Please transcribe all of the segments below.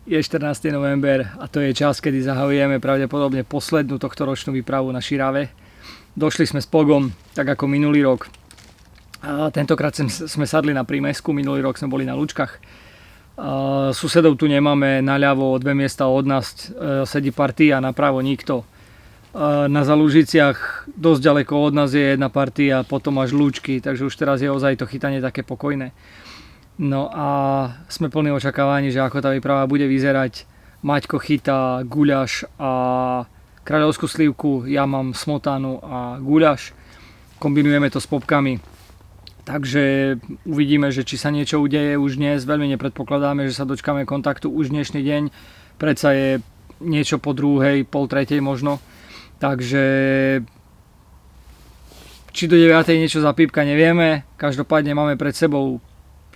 Je 14. november a to je čas, kedy zahajujeme pravdepodobne poslednú tohtoročnú výpravu na Širave. Došli sme s Pogom, tak ako minulý rok. A tentokrát sme sadli na prímesku, minulý rok sme boli na Lučkách. Susedov tu nemáme, naľavo 2 miesta od nás sedí partia, napravo nikto. Na Zalužiciach dosť ďaleko od nás je jedna partia, potom až Lúčky, takže už teraz je ozaj to chytanie také pokojné. No a sme plní očakávaní, že ako tá výprava bude vyzerať. Maťko chytá guľaš a kráľovskú slivku, ja mám smotanu a guľaš. Kombinujeme to s popkami. Takže uvidíme, že či sa niečo udeje už dnes. Veľmi nepredpokladáme, že sa dočkáme kontaktu už dnešný deň. Predsa je niečo po 2:00, 2:30 možno. Takže či do 9:00 niečo zapípka nevieme. Každopádne máme pred sebou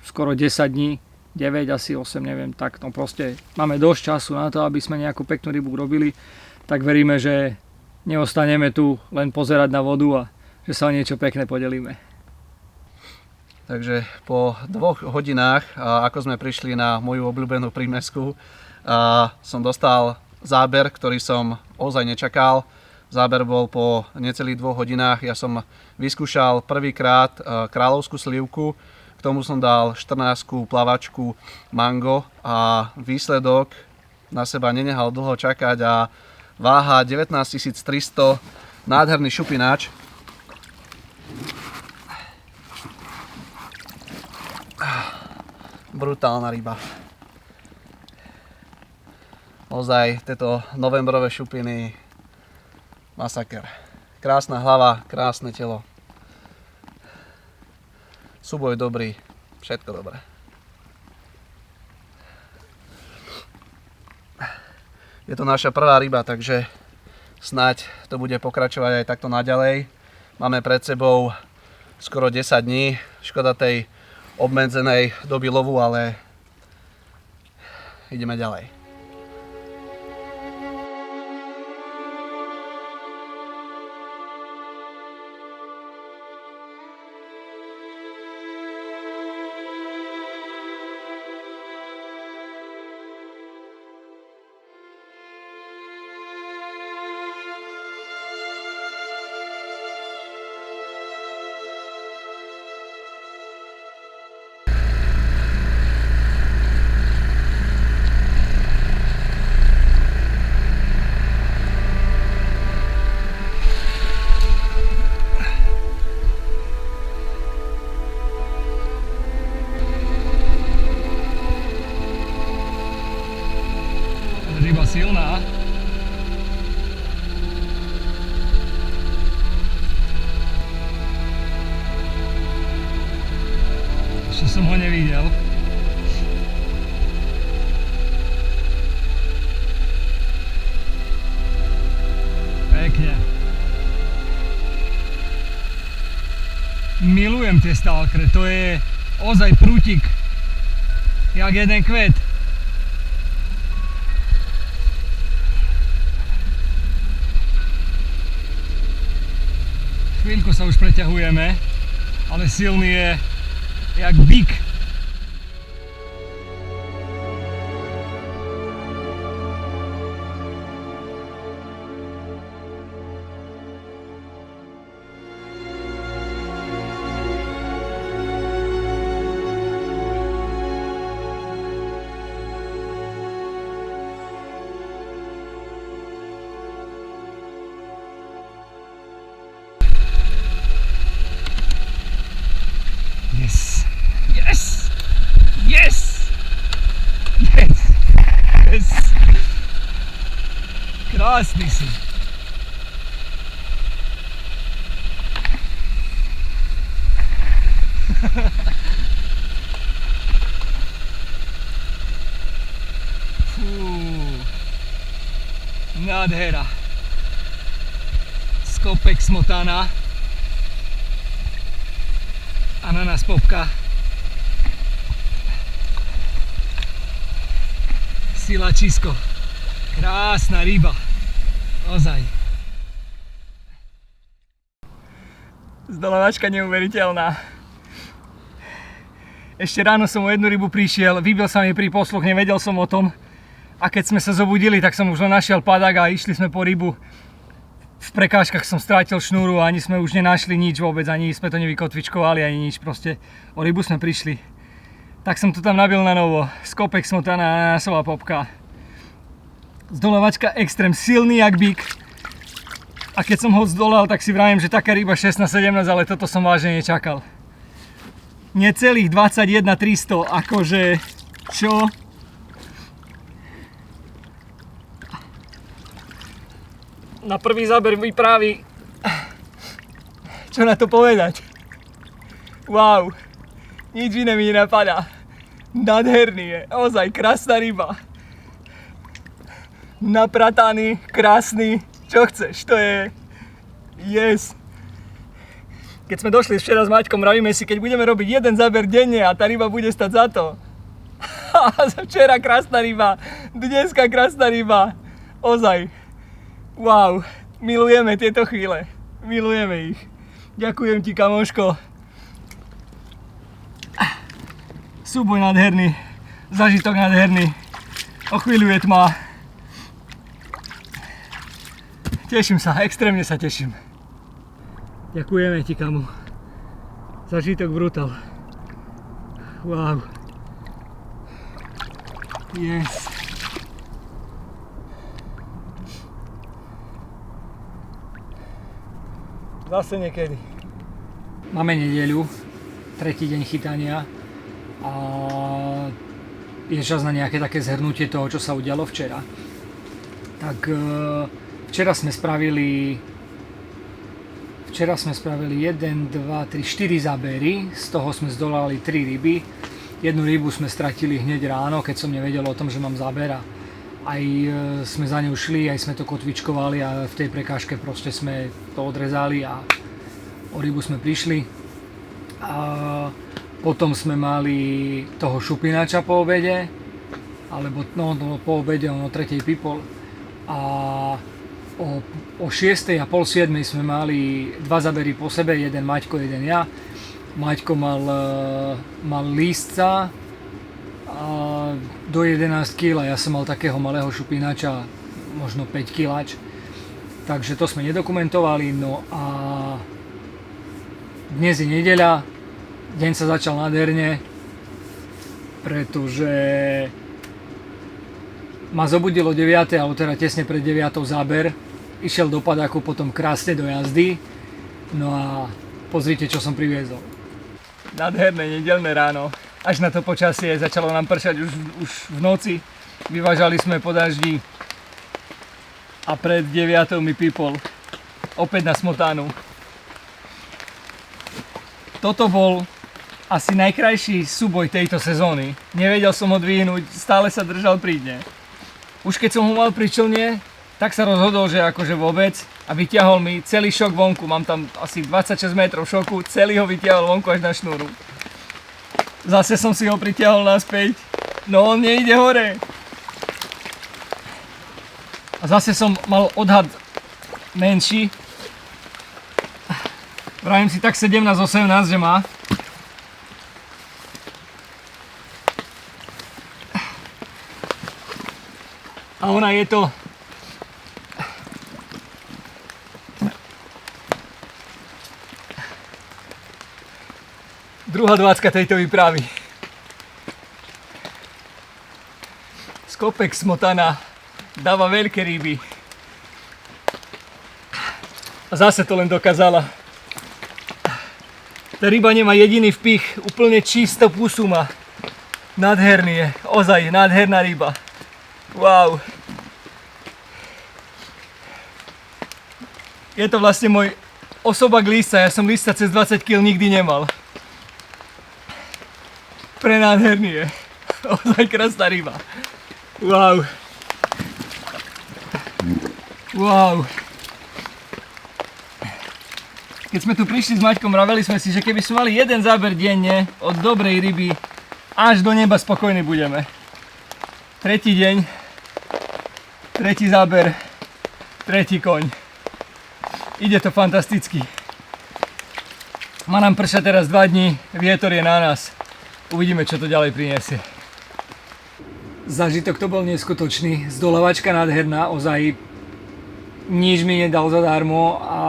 skoro 10 dní, 9, asi 8, neviem, tak no proste máme dosť času na to, aby sme nejakú peknú rybu robili, tak veríme, že neostaneme tu len pozerať na vodu a že sa o niečo pekné podelíme. Takže po 2 hodinách, ako sme prišli na moju obľúbenú prímesku, som dostal záber, ktorý som ozaj nečakal. Záber bol po necelých 2 hodinách, ja som vyskúšal prvýkrát kráľovskú slivku. K tomu som dal 14 plavačku mango a výsledok na seba nenehal dlho čakať a váha 19 300, nádherný šupináč. Brutálna ryba. Ozaj tieto novembrové šupiny, masaker. Krásna hlava, krásne telo. Súboj dobrý, všetko dobré. Je to naša prvá ryba, takže snáď to bude pokračovať aj takto naďalej. Máme pred sebou skoro 10 dní, škoda tej obmedzenej doby lovu, ale ideme ďalej. Ryba silná. Ešte som ho nevidel. Pekne. Milujem tie stalkre, to je ozaj prútik, jak jeden kvet. Chvíľku sa už preťahujeme, ale silný je jak bík. Yes! Yes! Yes! Yes! Yes! Krásny si. Fú. Nádhera. Skopek smotana. A na nás popka. Silačisko. Krásna ryba. Ozaj. Zdolavačka neuveriteľná. Ešte ráno som o jednu rybu prišiel, vybil sa mi pri posluch, nevedel som o tom. A keď sme sa zobudili, tak som už len našiel padák a išli sme po rybu. V prekážkach som strátil šnúru a ani sme už nenašli nič vôbec, ani sme to nevykotvičkovali, ani nič, proste o rybu sme prišli. Tak som to tam nabil na novo, skopek smotana a ananásová popka. Zdolovačka extrém, silný jak bík. A keď som ho zdolal, tak si vravím, že taká ryba 16-17, ale toto som vážne nečakal. Necelých 21 300, akože, čo? Na prvý záber výpravy, čo na to povedať? Wow, nič iné mi nenapadá. Nádherný je, ozaj krásna ryba. Naprataný, krásny, čo chceš, to je yes. Keď sme došli včera s Maťkom, vravíme si, keď budeme robiť jeden záber denne a tá ryba bude stať za to. Včera krásna ryba, dneska krásna ryba, ozaj. Wow, milujeme tieto chvíle, milujeme ich. Ďakujem ti, kamoško. Súboj nádherný, zážitok nádherný, o chvíľu je tma. Teším sa, extrémne sa teším. Ďakujeme ti, kamo. Zážitok brutál. Wow. Yes. Zase niekedy. Máme nedeľu, tretí deň chytania a je čas na nejaké také zhrnutie toho, čo sa udialo včera. Tak včera sme spravili 1, 2, 3, 4 zábery, z toho sme zdolali 3 ryby. Jednu rybu sme stratili hneď ráno, keď som nevedel o tom, že mám záber. Aj sme za ňou šli, aj sme to kotvičkovali a v tej prekážke proste sme to odrezali a o rybu sme prišli. A potom sme mali toho šupinača po obede, alebo po obede, o 3:00 people. A o 6:00 a pol 7:00 sme mali 2 zábery po sebe, jeden Maťko, jeden ja. Maťko mal lístca do 11 kg, ja som mal takého malého šupinača, možno 5 kg. Takže to sme nedokumentovali, no a dnes je nedeľa, deň sa začal nádherne, pretože ma zobudilo 9, alebo teda tesne pred 9 záber, išiel do padáku, potom krásne do jazdy, no a pozrite, čo som priviezol. Nádherné nedeľné ráno, až na to počasie, začalo nám pršať už v noci, vyvážali sme po daždi a pred 9 mi people, opäť na smotánu. Toto bol asi najkrajší súboj tejto sezóny, nevedel som ho dvihnúť, stále sa držal pri dne. Už keď som ho mal pri člne, tak sa rozhodol, že akože vôbec a vyťahol mi celý šok vonku, mám tam asi 26 metrov šoku, celý ho vyťahol vonku až na šnúru. Zase som si ho pritiahol naspäť, no on nejde hore. A zase som mal odhad menší, vravím si tak 17-18, že má. A ona je to druhá 20 tejto výpravy. Skopek smotana dáva veľké ryby. A zase to len dokázala. Tá ryba nemá jediný vpich, úplne čisto pusu má. Nádherný je, ozaj nádherná ryba. Wow. Je to vlastne môj osobák lísca, ja som lísca cez 20 kg nikdy nemal. Prenádherný je, ozaj krásna ryba. Wow. Wow. Keď sme tu prišli s Maťkom, vraveli sme si, že keby sme mali jeden záber denne od dobrej ryby, až do neba spokojní budeme. Tretí deň, tretí záber, tretí koň. Ide to fantasticky. Má nám pršať teraz 2 dní, vietor je na nás. Uvidíme, čo to ďalej prinesie. Zážitok to bol neskutočný, zdoľavačka nádherná, ozaj nič mi nedal zadarmo a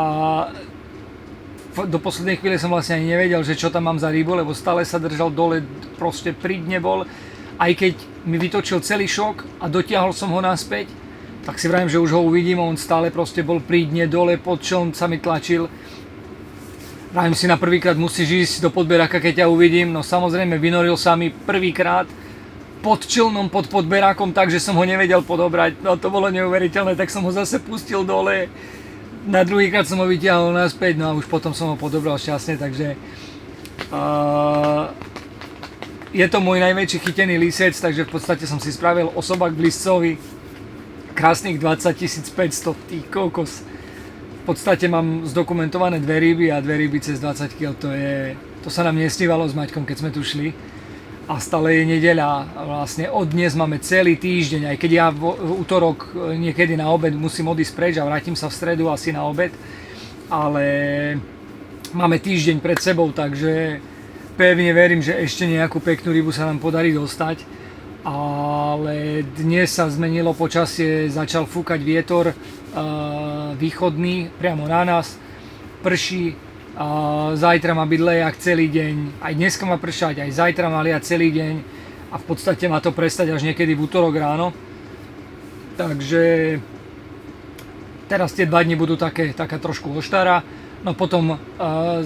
do poslednej chvíle som vlastne ani nevedel, že čo tam mám za rybu, lebo stále sa držal dole, proste pri dne bol. Aj keď mi vytočil celý šok a dotiahol som ho naspäť, tak si vravím, že už ho uvidím, on stále proste bol pri dne dole, pod čom sa mi tlačil. Vravím si, na prvýkrát musíš ísť do podberáka, keď ťa uvidím. No samozrejme, vynoril sa mi prvýkrát pod člnom, pod podberákom, takže som ho nevedel podobrať. No to bolo neuveriteľné, tak som ho zase pustil dole. Na druhýkrát som ho vytiahol naspäť, no a už potom som ho podobral šťastne, takže je to môj najväčší chytený lisec, takže v podstate som si spravil osobák v liscovi, krásnych 20 500, ty kokos. V podstate mám zdokumentované 2 ryby a 2 ryby cez 20 kg, to sa nám nesnívalo s Maťkom, keď sme tu šli. A stále je nedeľa, vlastne od dnes máme celý týždeň, aj keď ja v utorok niekedy na obed musím odísť preč a vrátim sa v stredu asi na obed, ale máme týždeň pred sebou, takže pevne verím, že ešte nejakú peknú rybu sa nám podarí dostať, ale dnes sa zmenilo počasie, začal fúkať vietor východný priamo na nás, prší. A zajtra má byť lejak celý deň, aj dneska má pršať, aj zajtra má liať celý deň a v podstate má to prestať až niekedy v utorok ráno. Takže teraz tie 2 dni budú taká trošku oštara, no potom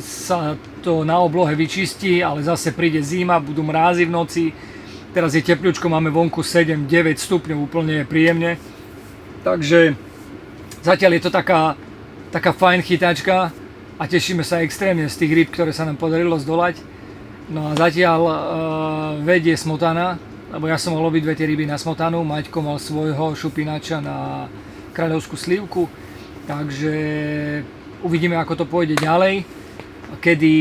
sa to na oblohe vyčistí, ale zase príde zima, budú mrázy v noci. Teraz je tepľučko, máme vonku 7-9 stupňov, úplne je príjemne. Takže zatiaľ je to taká fajn chytačka. A tešíme sa extrémne z tých rýb, ktoré sa nám podarilo zdolať. No a zatiaľ vedie smotana, lebo ja som mal obidve tie ryby na smotanu, Maťko mal svojho šupinača na kráľovskú slivku, takže uvidíme, ako to pôjde ďalej, kedy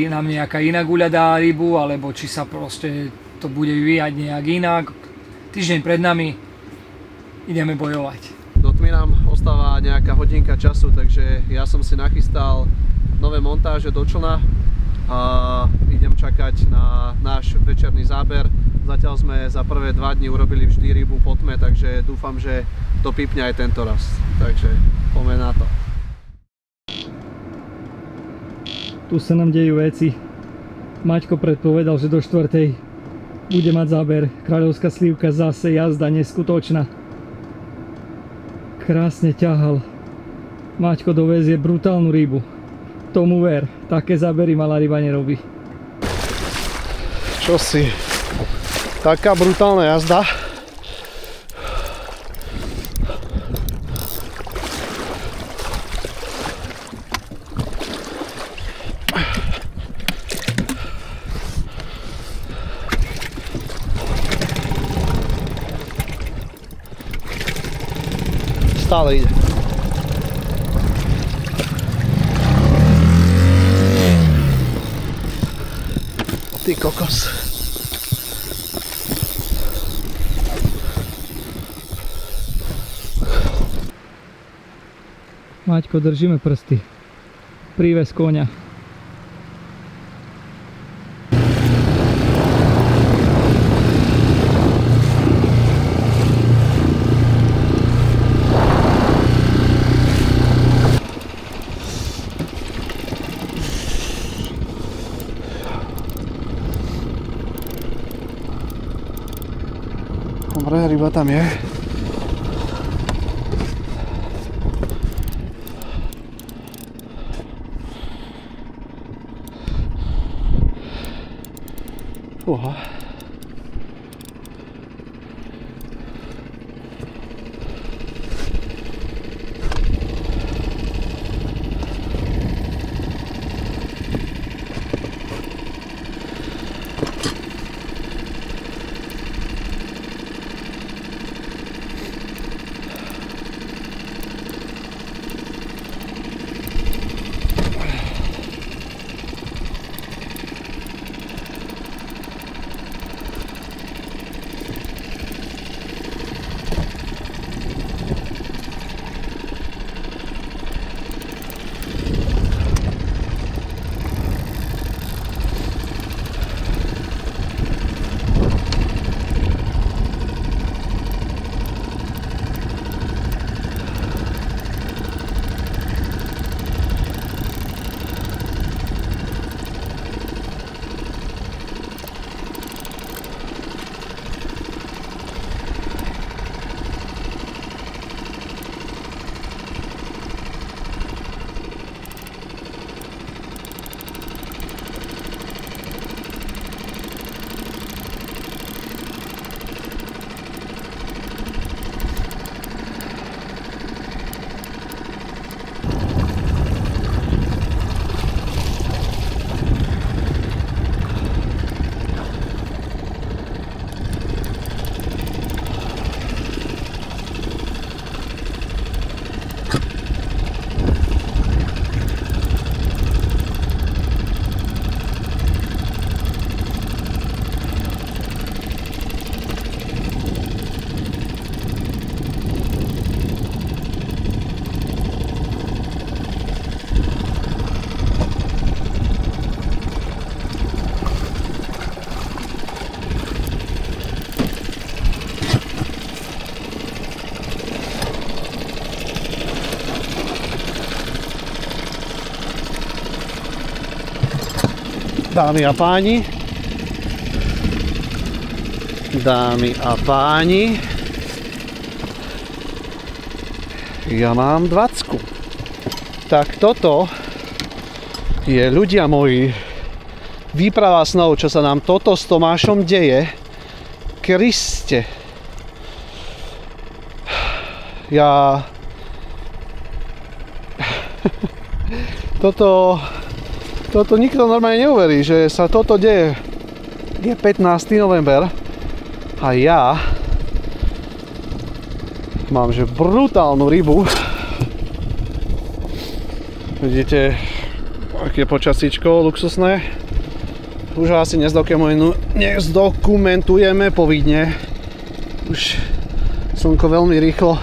nám nejaká iná guľa dá rybu, alebo či sa proste to bude vyvíjať nejak inak. Týždeň pred nami, ideme bojovať. Do tmy nám ostáva nejaká hodinka času, takže ja som si nachystal nové montáže do člna a idem čakať na náš večerný záber. Zatiaľ sme za prvé 2 dni urobili vždy rybu po tme, takže dúfam, že to pipne aj tento raz. Takže poďme na to. Tu sa nám dejú veci. Maťko predpovedal, že do 4:00 bude mať záber. Kráľovská slivka, zase jazda neskutočná. Krásne ťahal. Maťko dovezie brutálnu rybu. Tomu ver, také zábery malá ryba nerobí. Čo si? Taká brutálna jazda. Stále ide. Ty kokos. Maťko, držíme prsty. Príves koňa. Dobre, ryba tam je. Fúha. Dámy a páni. Dámy a páni. Ja mám 20. Tak toto je, ľudia moji, výprava snov, čo sa nám toto s Tomášom deje. Kriste. Ja... Toto nikto normálne neuverí, že sa toto deje. Je 15. november a ja mám že brutálnu rybu. Vidíte, aké počasíčko luxusné. Už ho asi nezdokumentujeme povidne. Už slnko veľmi rýchlo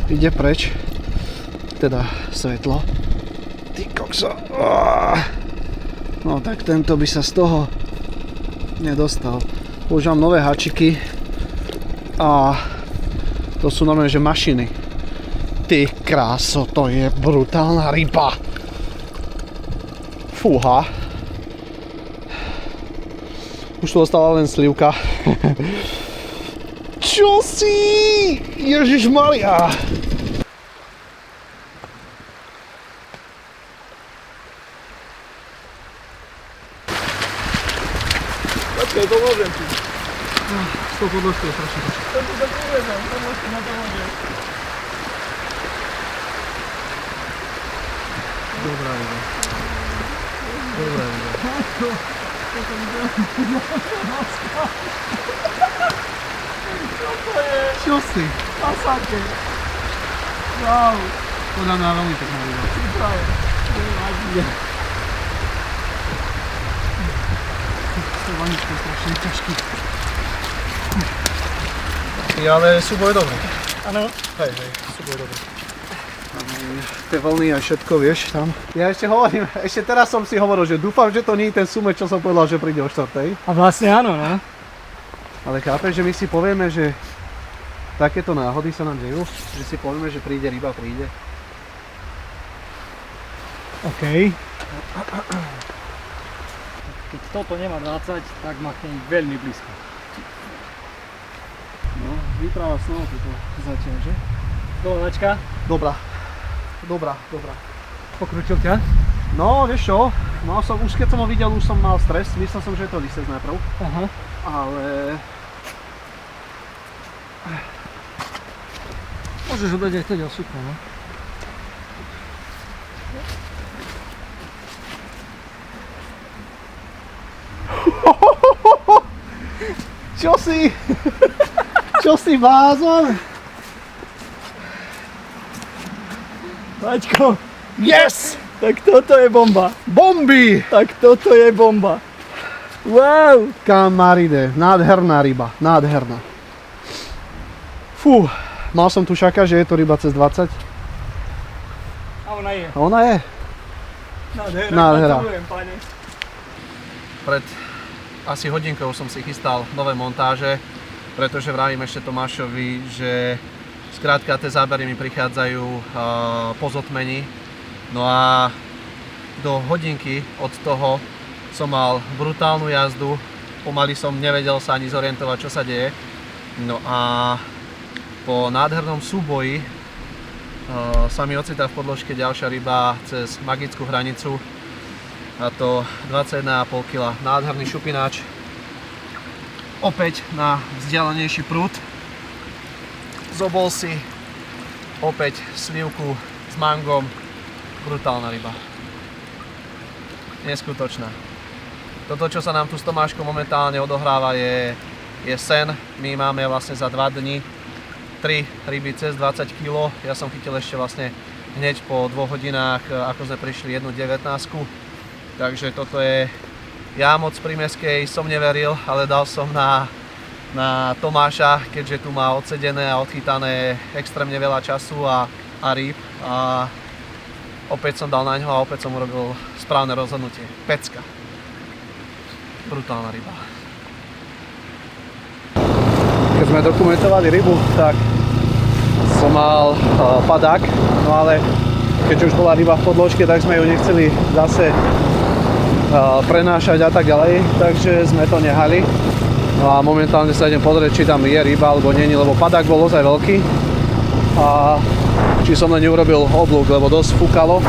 ide preč. Teda svetlo. Ty kokso. No tak tento by sa z toho nedostal. Používam nové hačiky a to sú normálne, že mašiny. Ty kráso, to je brutálna ryba. Fúha. Už tu ostala len slivka. Čo si? Ježišmaria. Počkaj, pomôžem ti. S tou podložkou je strašne počkej. To sa povezam, pomôžte na to môže. Dobrá ryba. Dobrá ryba. Čo si? Masake. Wow. Podľa mňa veľmi pekná ryba. Práve. To vaničko je strašne ťažký. Ale súboj dobrý. Áno. Hej, súboj dobrý. Tie vlny a všetko, vieš, tam. Ja ešte hovorím, ešte teraz som si hovoril, že dúfam, že to nie je ten sumet, čo som povedal, že príde o 4:00. A vlastne áno, no. Ale chápeš, že my si povieme, že takéto náhody sa nám dejú, že si povieme, že príde ryba, príde. OK. Keď toto nemá 20, tak má k nej veľmi blízko. No, výprava snov tu zatiaľ, že? Dolovačka. Dobrá. Pokrútil ťa? No, vieš čo, už keď som ho videl, už som mal stres, myslel som, že je to lisec najprv, Aha. ale... Môžeš ho dať aj teď osúkne, no. Čo si? Čo si, bázon? Maťko, Yes! tak toto je bomba. Bomby! Tak toto je bomba. Wow. Kamaride, nádherná ryba, nádherná. Fú, mal som tušaka, že je to ryba cez 20. A ona je. A ona je. Nádhera. Gratulujem, pane. Pred asi hodinkou som si chystal nové montáže, pretože vravím ešte Tomášovi, že skrátka tie zábery mi prichádzajú po zotmení. No a do hodinky od toho som mal brutálnu jazdu, pomaly som nevedel sa ani zorientovať, čo sa deje. No a po nádhernom súboji sa mi ocitá v podložke ďalšia ryba cez magickú hranicu, a to 21,5 kg. Nádherný šupináč, opäť na vzdialenejší prúd. Zobol si opäť slivku s mangom, brutálna ryba. Neskutočná. Toto, čo sa nám tu s Tomáškom momentálne odohráva, je sen. My máme vlastne za 2 dni 3 ryby cez 20 kg. Ja som chytil ešte vlastne hneď po 2 hodinách, ako sme prišli 1,19. Takže toto je... Ja moc prímeskej som neveril, ale dal som na Tomáša, keďže tu má odsedené a odchytané extrémne veľa času a rýb. A opäť som dal na ňo a opäť som urobil správne rozhodnutie. Pecka. Brutálna ryba. Keď sme dokumentovali rybu, tak som mal padák, no ale keďže už bola ryba v podložke, tak sme ju nechceli zase prenášať a tak ďalej, takže sme to nehali. No a momentálne sa idem pozrieť, či tam je ryba alebo nie, lebo padák bol ozaj veľký. A či som len neurobil oblúk, lebo dosť fúkalo.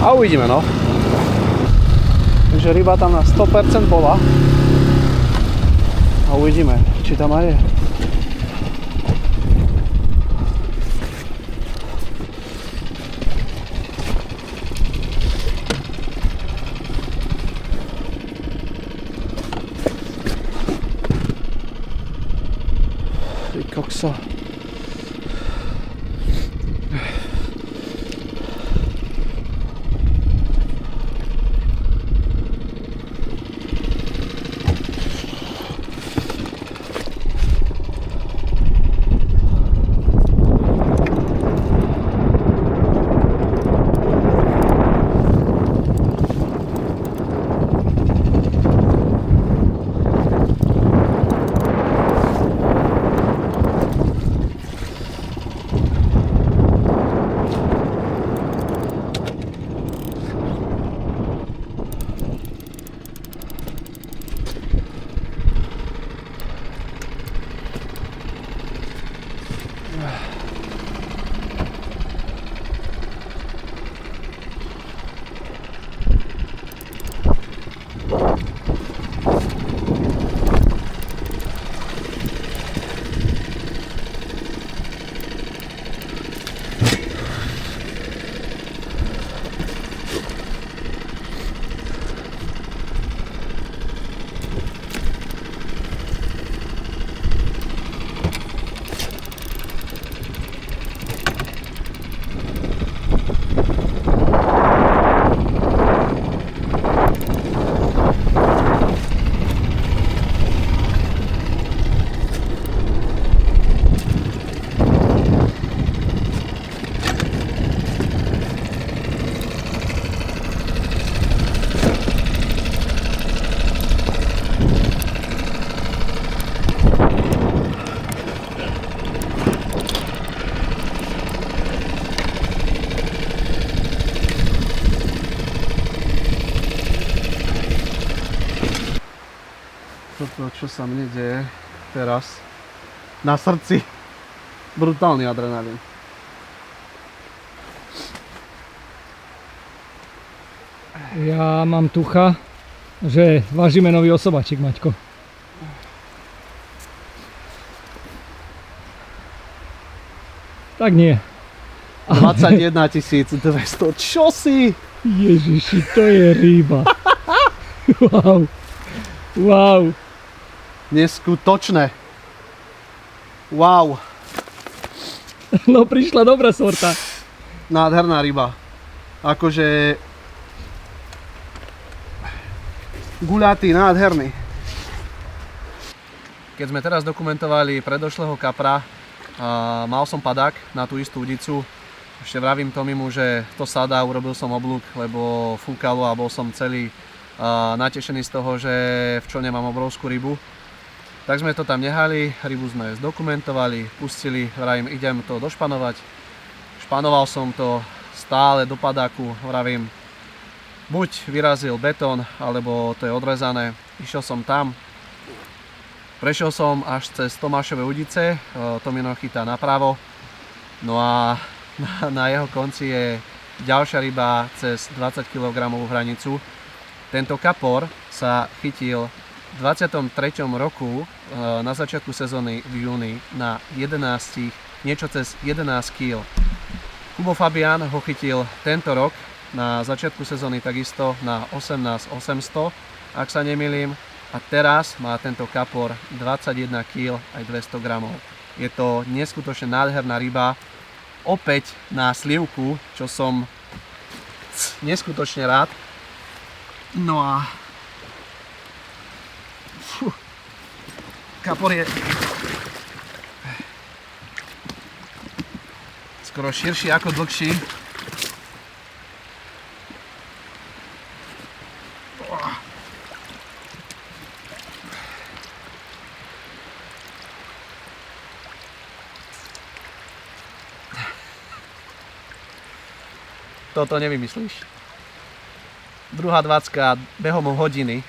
A uvidíme, no. Takže ryba tam na 100% bola. A uvidíme, či tam aj je. Ty kokso. Toto, čo sa mne deje teraz na srdci, brutálny adrenalín. Ja mám tucha, že vážime nový osobačik, Maťko. Tak nie. 21 200, čo si? Ježiši, to je ryba. Wow. Wow. Neskutočné. Wow. No prišla dobrá sorta. Nádherná ryba. Akože guľatý, nádherný. Keď sme teraz dokumentovali predošlého kapra, mal som padák na tú istú udicu. Ešte vravím Tomimu, že to sadá, urobil som oblúk, lebo fúkalo a bol som celý natešený z toho, že v člne mám obrovskú rybu. Tak sme to tam nehali, rybu sme zdokumentovali, pustili, vravím, idem to došpanovať. Španoval som to stále do padáku, vravím, buď vyrazil betón, alebo to je odrezané. Išiel som tam, prešiel som až cez Tomášove udice, Tomino chytá napravo, no a na jeho konci je ďalšia ryba cez 20 kg hranicu. Tento kapor sa chytil v 23. roku na začiatku sezóny v júni na 11, niečo cez 11 kg. Kubo Fabián ho chytil tento rok na začiatku sezóny takisto na 18 800, ak sa nemýlim. A teraz má tento kapor 21 kg aj 200 g. Je to neskutočne nádherná ryba. Opäť na slivku, čo som neskutočne rád. No a kapor je skoro širší ako dlhší. toto nevymyslíš. Druhá 20 behom hodiny.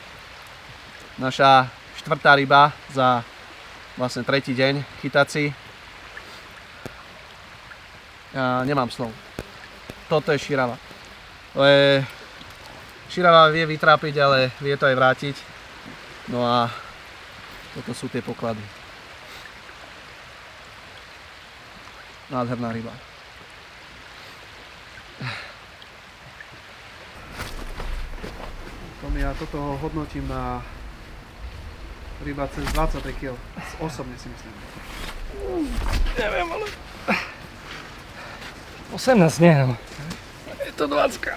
Naša 4. ryba za vlastne 3. deň chytací. Ja nemám slov. Toto je širava. Širava vie vytrápiť, ale vie to aj vrátiť. No a toto sú tie poklady. Nádherná ryba. Ja toto hodnotím na ryba cez 20 kg. Osobne si myslím. Neviem, ale... 18 nie, no. Je to 20.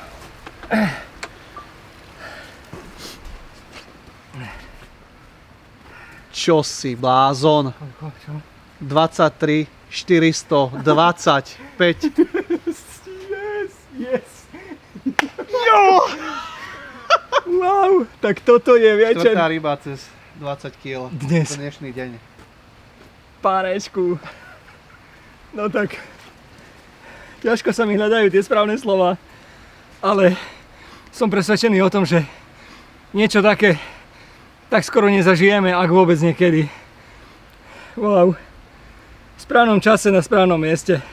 Čo si, blázon? 23 425. Yes! Jo! Wow, tak toto je večer. Štvrtá ryba cez 20 kg. Dnes. Dnešný deň. Pánečku. No tak, ťažko sa mi hľadajú tie správne slova, ale som presvedčený o tom, že niečo také tak skoro nezažijeme, ak vôbec niekedy. Wow. V správnom čase na správnom mieste.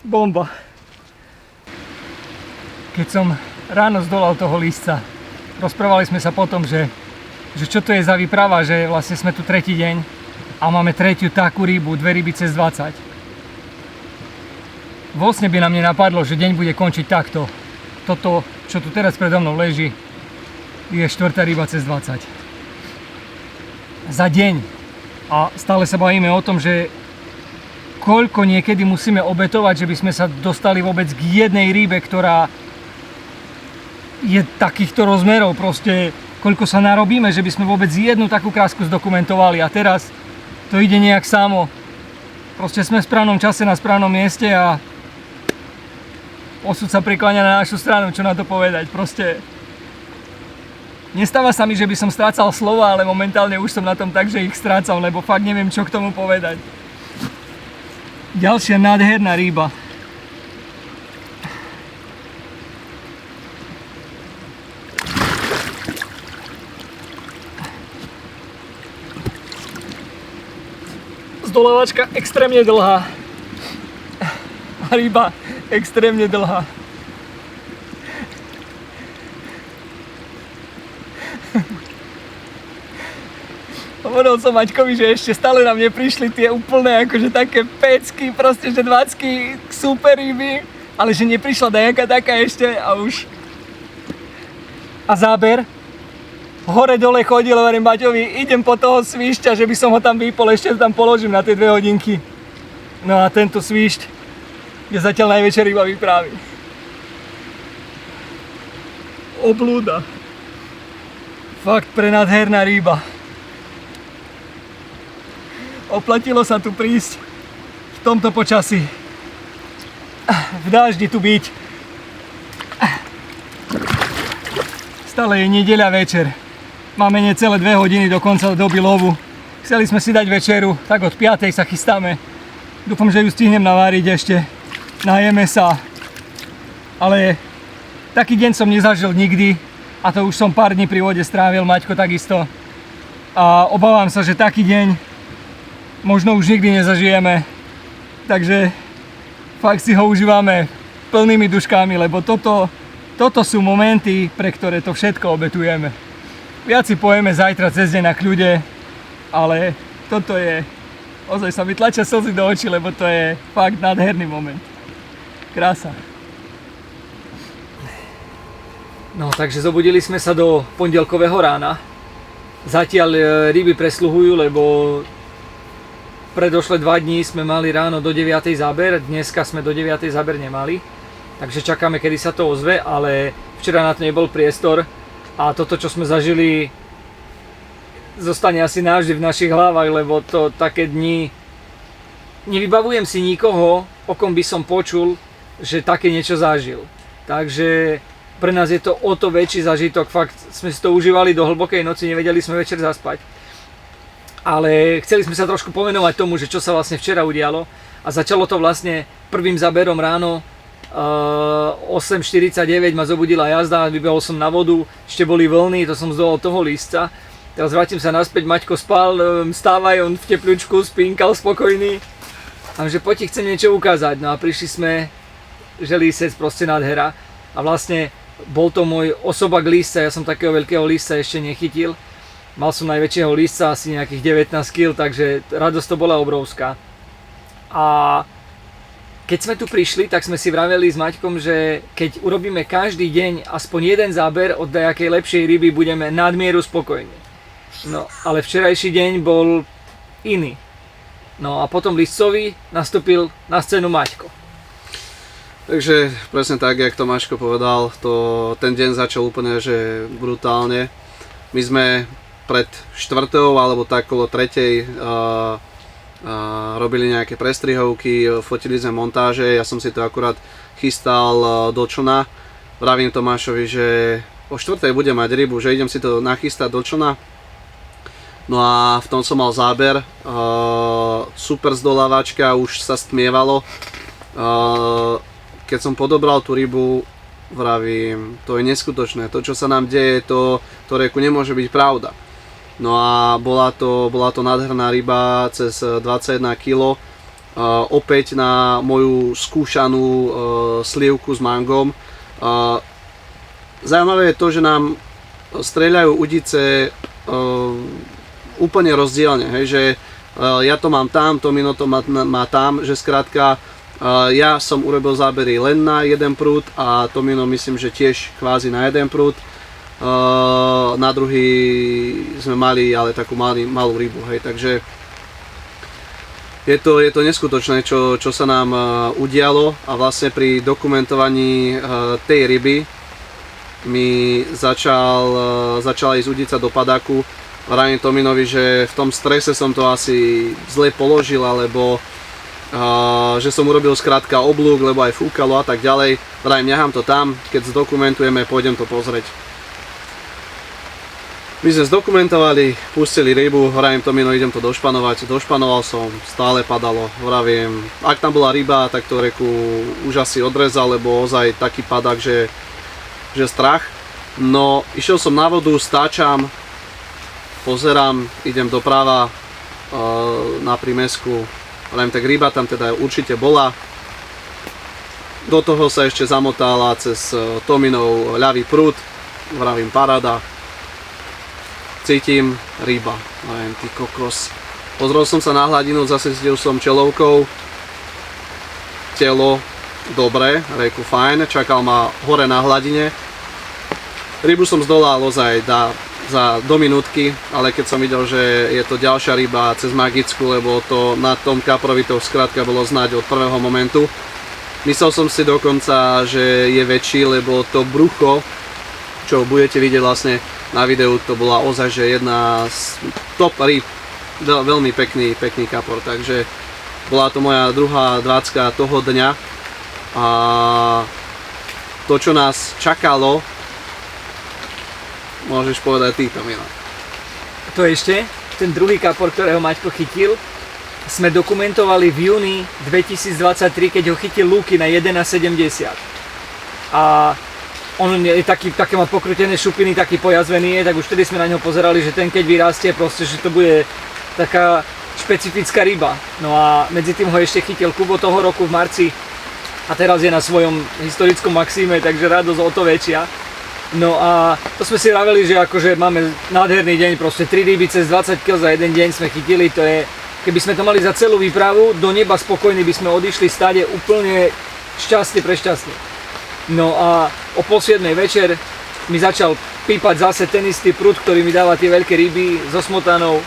Bomba. Keď som ráno zdolal toho lísca, rozprávali sme sa potom, že čo to je za výprava, že vlastne sme tu 3. deň a máme 3. takú rybu, 2 ryby cez 20. Vlastne by nám nenapadlo, že deň bude končiť takto. Toto, čo tu teraz predo mnou leží, je 4. ryba cez 20. Za deň. A stále sa bavíme o tom, že koľko niekedy musíme obetovať, že by sme sa dostali vôbec k jednej rybe, ktorá je takýchto rozmerov. Proste koľko sa narobíme, že by sme vôbec jednu takú krásku zdokumentovali. A teraz to ide nejak samo. Proste sme v správnom čase na správnom mieste a osud sa prikláňa na našu stranu, čo na to povedať. Proste nestáva sa mi, že by som strácal slova, ale momentálne už som na tom tak, že ich strácam, lebo fakt neviem, čo k tomu povedať. Ďalšia nádherná ryba. Zdolávačka extrémne dlhá. A ryba extrémne dlhá. Hovoril som Maťkovi, že ešte stále nám neprišli tie úplné akože také pecky, proste že 20 super ryby, ale že neprišla nejaká taká ešte a už. A záber. Hore dole chodil, hovorím Maťovi, idem po toho svišťa, že by som ho tam vypol, ešte tam položím na tie 2 hodinky. No a tento svišť je zatiaľ najväčšia ryba výpravy. Oblúda. Fakt prenádherná ryba. Oplatilo sa tu prísť v tomto počasí. V dáždi tu byť. Stále je nedeľa večer. Máme necelé 2 hodiny do konca doby lovu. Chceli sme si dať večeru, tak od 5. sa chystáme. Dúfam, že ju stihnem naváriť ešte. Najeme sa. Ale taký deň som nezažil nikdy. A to už som pár dní pri vode strávil, Maťko takisto. A obávam sa, že taký deň možno už nikdy nezažijeme. Takže fakt si ho užívame plnými duškami, lebo toto sú momenty, pre ktoré to všetko obetujeme. Viac si pojeme zajtra cez deň na kľude, ale toto je, ozaj sa mi tlačia slzy do očí, lebo to je fakt nádherný moment. Krása. No, takže zobudili sme sa do pondelkového rána. Zatiaľ ryby presluhujú, lebo predošlé 2 dní sme mali ráno do 9. záber, dneska sme do 9. záber nemali. Takže čakáme, kedy sa to ozve, ale včera na to nebol priestor. A toto, čo sme zažili, zostane asi navždy v našich hlavách, lebo to také dni... Nevybavujem si nikoho, o kom by som počul, že také niečo zažil. Takže pre nás je to o to väčší zažitok, fakt sme si to užívali do hlbokej noci, nevedeli sme večer zaspať. Ale chceli sme sa trošku povenovať tomu, že čo sa vlastne včera udialo. A začalo to vlastne prvým záberom ráno 8:49 ma zobudila jazda, vybehol som na vodu, ešte boli vlny, to som zdolal toho lístca. Teraz vrátim sa naspäť, Maťko spal, stávaj, on v tepľučku spínkal spokojný. A že poď ti chcem niečo ukázať, no a prišli sme, že lísec, proste nádhera. A vlastne bol to môj osobak lísca, ja som takého veľkého lísca ešte nechytil. Mal som najväčšieho lísca, asi nejakých 19 kg, takže radosť to bola obrovská. A keď sme tu prišli, tak sme si vraveli s Maťkom, že keď urobíme každý deň aspoň jeden záber od nejakej lepšej ryby, budeme nadmieru spokojní. No, ale včerajší deň bol iný. No a potom líscovi nastúpil na scénu Maťko. Takže presne tak, jak Tomáško povedal, ten deň začal úplne že brutálne. My sme pred 4. alebo tak okolo 3. Robili nejaké prestrihovky, fotili sme montáže, ja som si to akurát chystal do člna. Vravím Tomášovi, že o 4. budem mať rybu, že idem si to nachystať do člna. No a v tom som mal záber, super zdolávačka, už sa stmievalo. Keď som podobral tú rybu, vravím, to je neskutočné, to čo sa nám deje, to reku nemôže byť pravda. No a bola to nádherná ryba cez 21 kg, opäť na moju skúšanú slivku s mangom. Zaujímavé je to, že nám strieľajú udice úplne rozdielne, hej, že ja to mám tam, Tomino to má tam, že skrátka ja som urobil zábery len na jeden prúd a Tomino myslím, že tiež kvázi na jeden prúd. Na druhý sme mali ale takú malú rybu, hej, takže je to neskutočné, čo sa nám udialo a vlastne pri dokumentovaní tej ryby mi začala ísť udica do padáku. Vravím Tominovi, že v tom strese som to asi zle položil, alebo že som urobil skrátka oblúk, lebo aj fúkalo a tak ďalej. Vravím, nechám to tam, keď zdokumentujeme, pôjdem to pozrieť. My sme zdokumentovali, pustili rybu, vravím Tomino, idem to došpanovať. Došpanoval som, stále padalo. Vravím, ak tam bola ryba, tak to reku už asi odrezal, lebo ozaj taký padák, že strach. No, išiel som na vodu, stáčam, pozerám, idem doprava na prímesku, len tak ryba tam teda určite bola. Do toho sa ešte zamotala cez Tominov ľavý prúd, vravím paráda. Cítim ryba, len ty kokos. Pozrel som sa na hladinu, zase cítil som čelovkou. Telo dobre, reku fajn, čakal ma hore na hladine. Rybu som zdolal ozaj do minútky, ale keď som videl, že je to ďalšia ryba cez magickú, lebo to na tom kaprovi to skrátka bolo znať od prvého momentu. Myslel som si dokonca, že je väčší, lebo to brucho, čo budete vidieť vlastne na videu, to bola ozaj že jedna z top ryb, veľmi pekný kapor, takže bola to moja druhá 20 toho dňa a to, čo nás čakalo, môžeš povedať ty, Tomino. To ešte, ten druhý kapor, ktorého Maťko chytil, sme dokumentovali v júni 2023, keď ho chytil Lúky na 1,70. A on je také má pokrutené šupiny, taký pojazvený je, tak už vtedy sme na ňo pozerali, že ten keď vyrastie, proste, že to bude taká špecifická ryba. No a medzi tým ho ešte chytil Kubo toho roku v marci a teraz je na svojom historickom maxime, takže radosť o to väčšia. No a to sme si vraveli, že akože máme nádherný deň, proste 3 ryby cez 20 kg za jeden deň sme chytili, to je, keby sme to mali za celú výpravu, do neba spokojní by sme odišli stade úplne prešťastní. No a o 6:30 večer mi začal pípať zase ten istý prúd, ktorý mi dáva tie veľké ryby so smotanou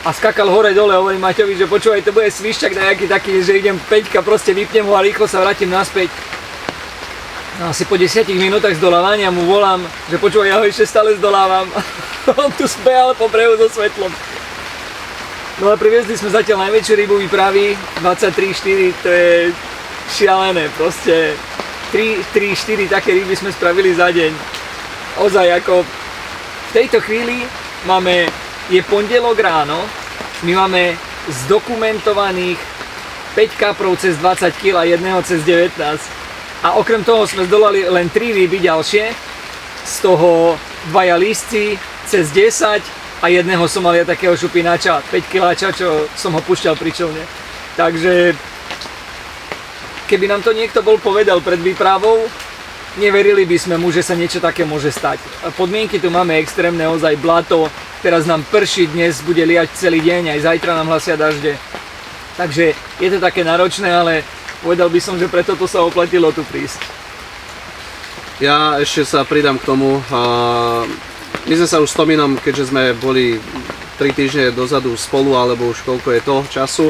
a skakal hore dole, hovorím Maťovi, že počúvaj, to bude svišťak nejaký taký, že idem 5, proste vypnem ho a rýchlo sa vrátim naspäť. No asi po 10 minútach zdolávania mu volám, že počúvaj, ja ho ešte stále zdolávam. On tu spejal po brehu so svetlom. No a priviezli sme zatiaľ najväčšiu rybu výpravy, 23,4, to je šialené, proste 3-4 také ryby sme spravili za deň. Ozaj ako v tejto chvíli je pondelok ráno, my máme zdokumentovaných 5 kaprov cez 20 kg a jedného cez 19. A okrem toho sme zdolali len 3 ryby ďalšie, z toho 2 lístci cez 10 a jedného som mal ja takého šupináča, 5 kiláča, čo som ho púšťal pri člne. Takže keby nám to niekto bol povedal pred výpravou, neverili by sme mu, že sa niečo také môže stať. Podmienky tu máme extrémne, ozaj blato, teraz nám prší, dnes bude liať celý deň, aj zajtra nám hlasia dažde. Takže je to také náročné, ale povedal by som, že preto to sa oplatilo tu prísť. Ja ešte sa pridám k tomu. My sme sa už s Tominom, keďže sme boli 3 týždne dozadu spolu, alebo už koľko je to času,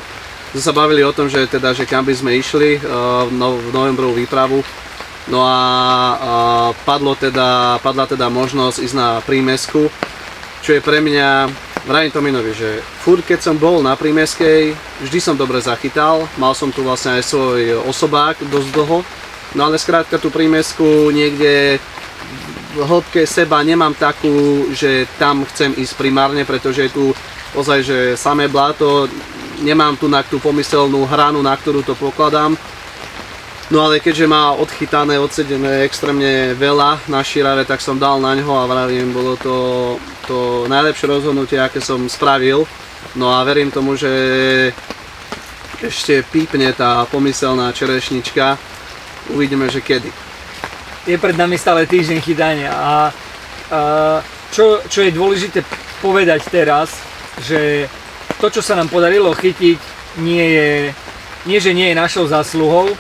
sme sa bavili o tom, že kam by sme išli v novembrovú výpravu. No a padla teda možnosť ísť na prímesku, čo je pre mňa, vravím Tominovi, že furt keď som bol na prímeskej, vždy som dobre zachytal, mal som tu vlastne aj svoj osobák dosť dlho, no ale skrátka tú prímesku niekde v hĺbke seba nemám takú, že tam chcem ísť primárne, pretože je tu ozaj, že samé bláto, nemám tu na tú pomyselnú hranu, na ktorú to pokladám. No ale keďže má odchytané, odsedené extrémne veľa na šírave, tak som dal na ňo a vravím, bolo to najlepšie rozhodnutie, aké som spravil. No a verím tomu, že ešte pípne tá pomyselná čerešnička, uvidíme, že kedy. Je pred nami stále týždeň chytania a čo je dôležité povedať teraz, že to, čo sa nám podarilo chytiť, nie, že nie je našou zásluhou,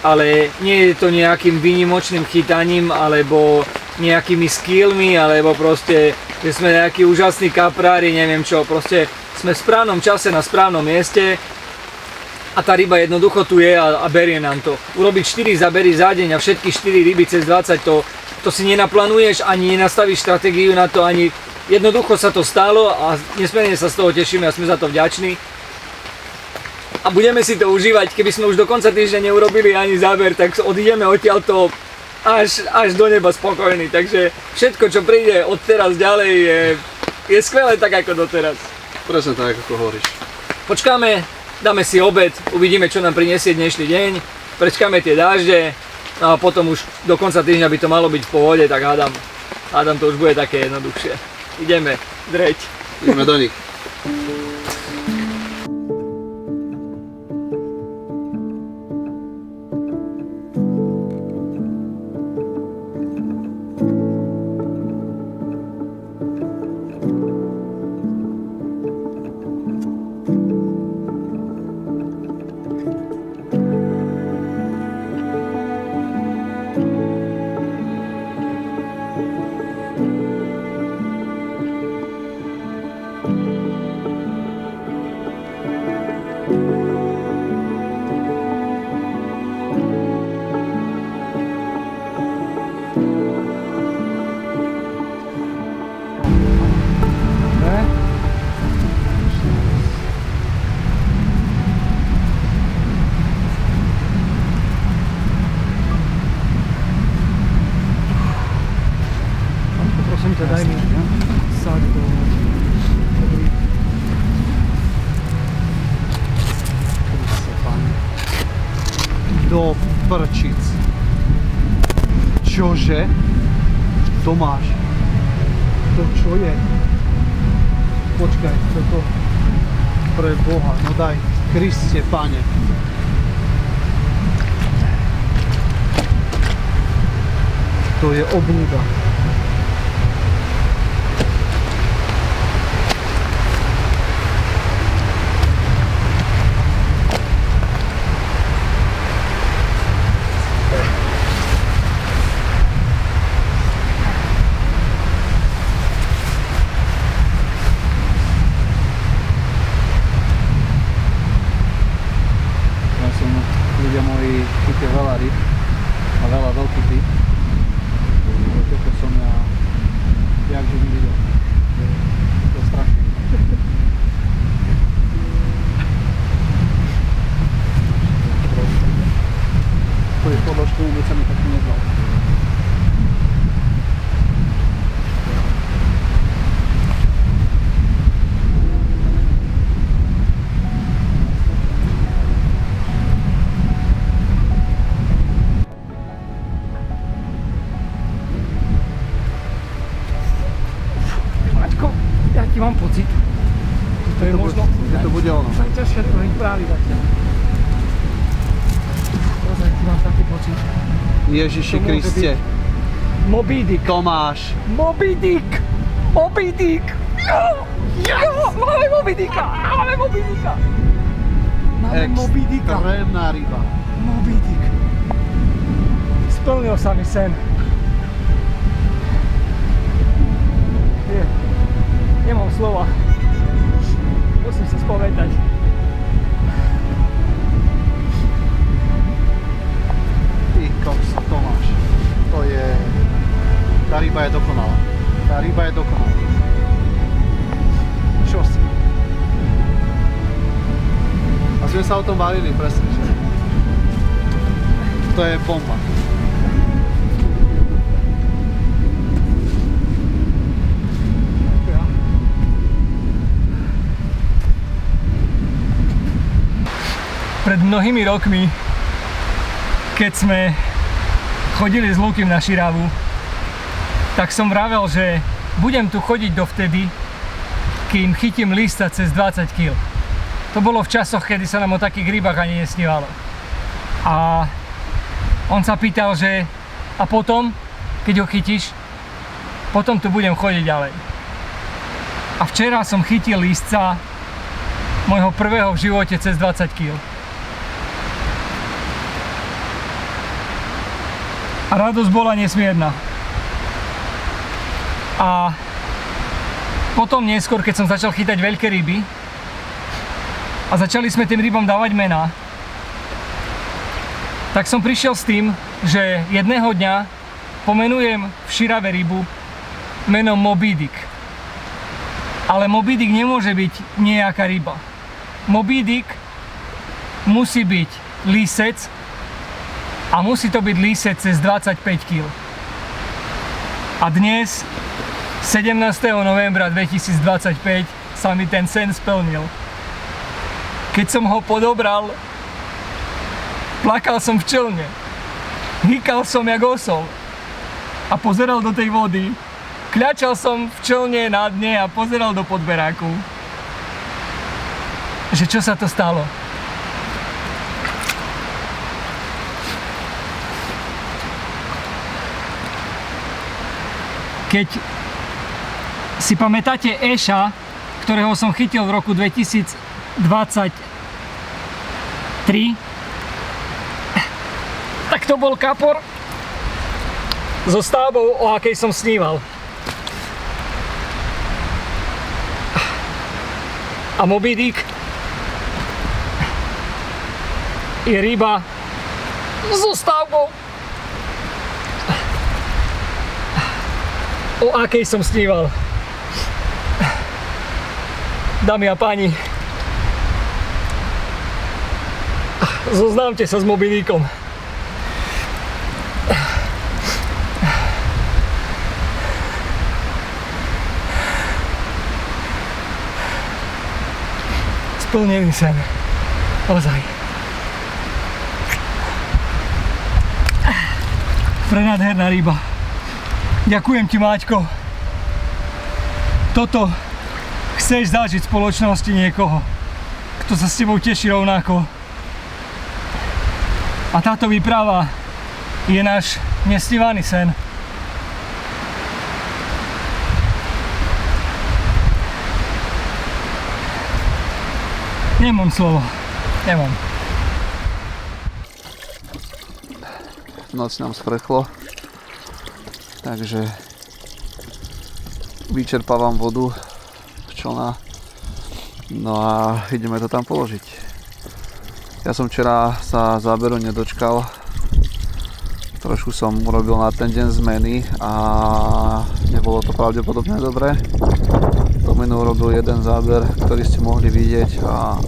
ale nie je to nejakým výnimočným chytaním alebo nejakými skillmi, alebo proste, že sme nejakí úžasní kaprári, neviem čo, proste sme v správnom čase na správnom mieste a tá ryba jednoducho tu je a berie nám to. Urobiť 4 zábery za deň a všetky 4 ryby cez 20, to si nenaplánuješ, ani nenastavíš stratégiu na to, ani jednoducho sa to stalo a nesmierne sa z toho tešíme a sme za to vďační. A budeme si to užívať, keby sme už do konca týždňa neurobili ani záber, tak odídeme odtiaľto až do neba spokojní. Takže všetko, čo príde od teraz ďalej, je skvelé tak ako doteraz. Presne tak, ako hovoríš. Počkáme, dáme si obed, uvidíme, čo nám prinesie dnešný deň, prečkáme tie dážde a potom už do konca týždňa by to malo byť v pohode, tak hádam to už bude také jednoduchšie. Ideme dreť. Ideme do nich. Daj mi sad do prčic. Čože? To máš? To čo je? Počkaj, toto pre Boha, no daj, Kriste, Pane. To je obluda. Ľudia moji chytia veľa ryb a veľa veľkých ryb. Toto mám pocit, že to je možno to bude ono. najťažšia druh výpravy zatiaľ. Ozaj, mám taký pocit. Ježiši Kriste. Moby Dick. Tomáš. Moby Dick! Moby Dick! Jo! Máme Moby Dicka! Máme Moby Dicka! Máme Moby Dicka! Extrémna ryba. Moby Dick. Splnil sa mi sen. Nemám slova. Musím sa spovedať. Ty kokso, Tomáš. To je... Tá ryba je dokonalá. Tá ryba je dokonalá. Čo si? A sme sa o tom bavili, presne, že? To je bomba. Pred mnohými rokmi, keď sme chodili s Lukym na Širavu, tak som vravel, že budem tu chodiť dovtedy, kým chytím lista cez 20 kg. To bolo v časoch, kedy sa nám o takých rybách ani nesnívalo. A on sa pýtal, že a potom, keď ho chytíš, potom tu budem chodiť ďalej. A včera som chytil lístca môjho prvého v živote cez 20 kg. A radosť bola nesmierna. A potom neskôr, keď som začal chytať veľké ryby a začali sme tým rybám dávať mená, tak som prišiel s tým, že jedného dňa pomenujem v Širave rybu menom Moby Dick. Ale Moby Dick nemôže byť nejaká ryba. Moby Dick musí byť lísec a musí to byť lísec cez 25 kg. A dnes, 17. novembra 2025, sa mi ten sen splnil. Keď som ho podobral, plakal som v člne, hýkal som jak osol a pozeral do tej vody. Kľačal som v člne na dne a pozeral do podberáku. Že čo sa to stalo? Keď si pamätáte Eša, ktorého som chytil v roku 2023, tak to bol kapor so stavbou, o akej som sníval. A Moby Dick je ryba so stavbou, o akej som sníval. Dámy a páni, zoznámte sa s Moby Dickom. Splnený sen. Ozaj. Prenádherná ryba. Ďakujem ti, Máťko. Toto chceš zažiť v spoločnosti niekoho, kto sa s tebou teší rovnako. A táto výprava je náš nesnívaný sen. Nemám slovo. Nemám. Noc nám sprchlo, takže vyčerpávam vodu z člna, no a ideme to tam položiť. Ja som včera sa záberu nedočkal, trošku som urobil na ten deň zmeny a nebolo to pravdepodobne dobré. Tomino urobil jeden záber, ktorý ste mohli vidieť a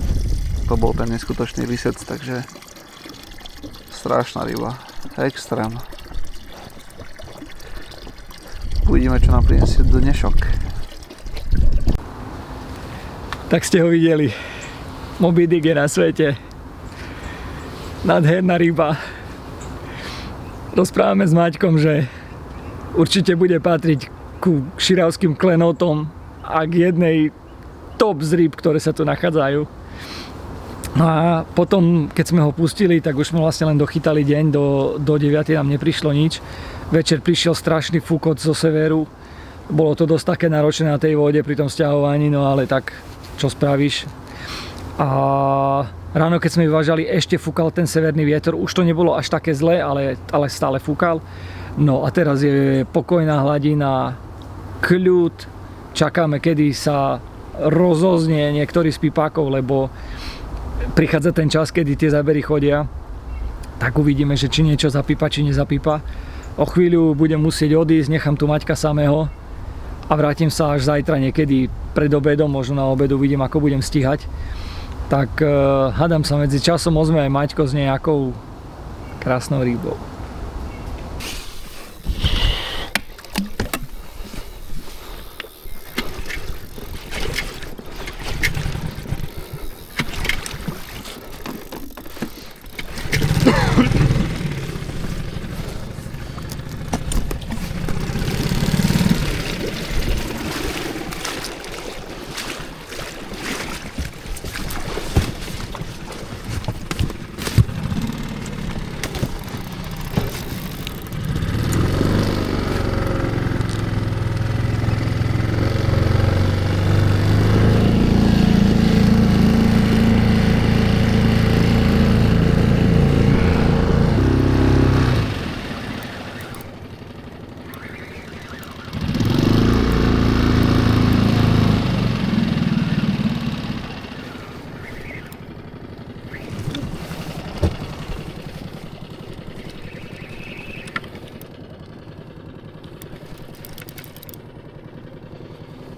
to bol ten neskutočný lisec, takže strašná ryba, extrém. Uvidíme, čo nám prinesie dnešok. Tak ste ho videli. Moby Dick je na svete. Nádherná ryba. Rozprávame s Maťkom, že určite bude patriť ku širavským klenotom a k jednej top z rýb, ktoré sa tu nachádzajú. A potom, keď sme ho pustili, tak už sme vlastne len dochytali deň, do 9 nám neprišlo nič. Večer prišiel strašný fúkot zo severu. Bolo to dosť také náročné na tej vode pri tom sťahovaní, no ale tak čo spravíš. A ráno, keď sme vyvážali, ešte fúkal ten severný vietor. Už to nebolo až také zlé, ale stále fúkal. No a teraz je pokojná hladina, kľud. Čakáme, kedy sa rozoznie niektorý z pipákov, lebo prichádza ten čas, kedy tie zábery chodia. Tak uvidíme, že či niečo zapípa, či nezapípa. O chvíľu budem musieť odísť, nechám tu Maťka samého a vrátim sa až zajtra niekedy pred obedom, možno na obedu uvidím, ako budem stíhať. Tak hádam sa medzi časom ozme aj Maťko s nejakou krásnou rybou.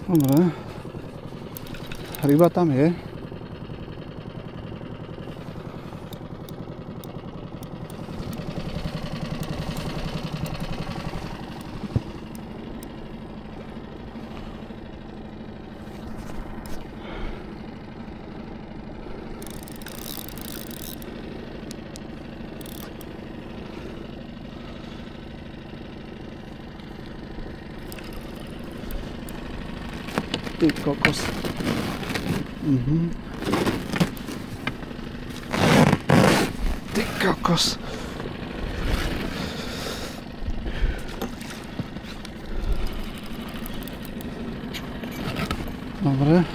Dobre. Ryba tam je. Ty kokos. Ty kokos. Dobre.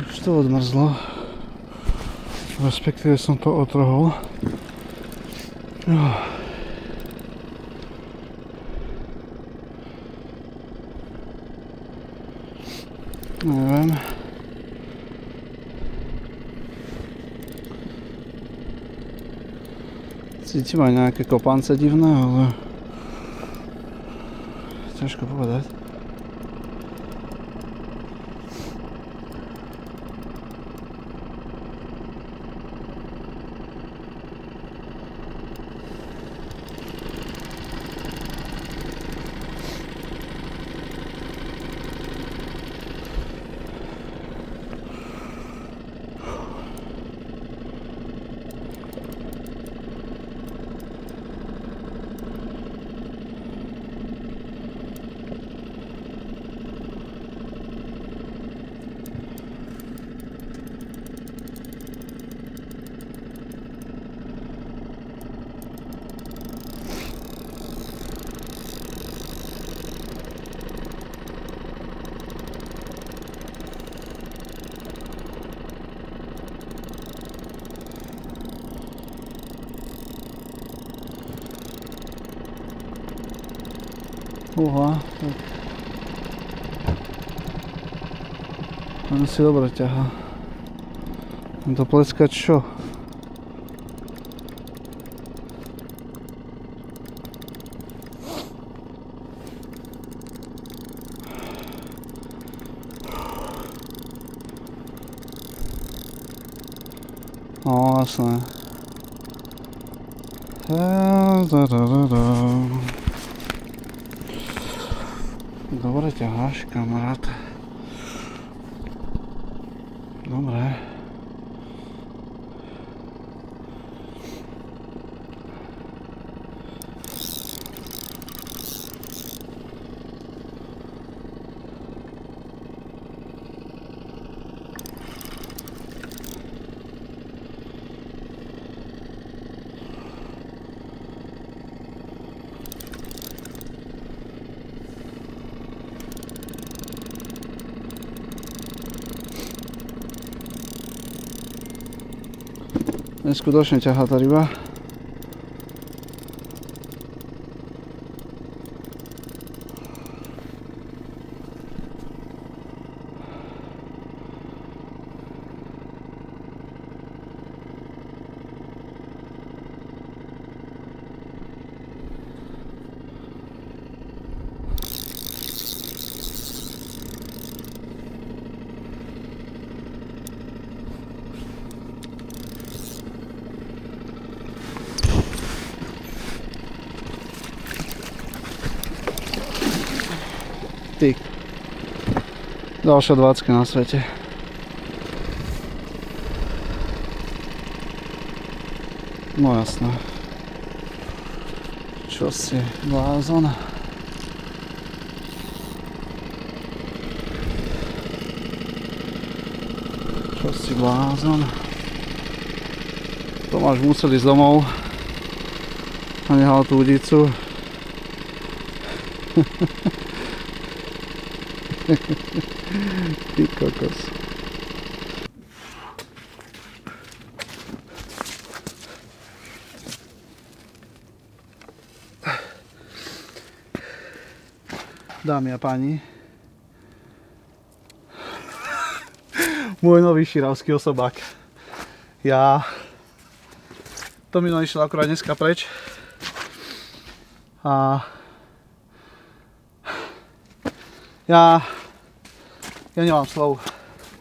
Už to odmrzlo. Respektíve som to otrhol. Neviem. Cítim aj nejaké kopance divné, ale ťažko povedať. Uha, tak. On si dobre ťahá. Tento pleskač čo? No, jasné. Dobre ťaháš, kamarát. Dobre. Neskutočne ťahá tá ryba. Ty. Ďalšia 20 na svete. No jasné. Čo si blázon? Čo si blázon? Tomáš musel ísť domov a nehal tú udicu. Ty kokos. Dámy a páni, môj nový širavský osobák. Tomino išiel akurát dneska preč a ja nemám slov,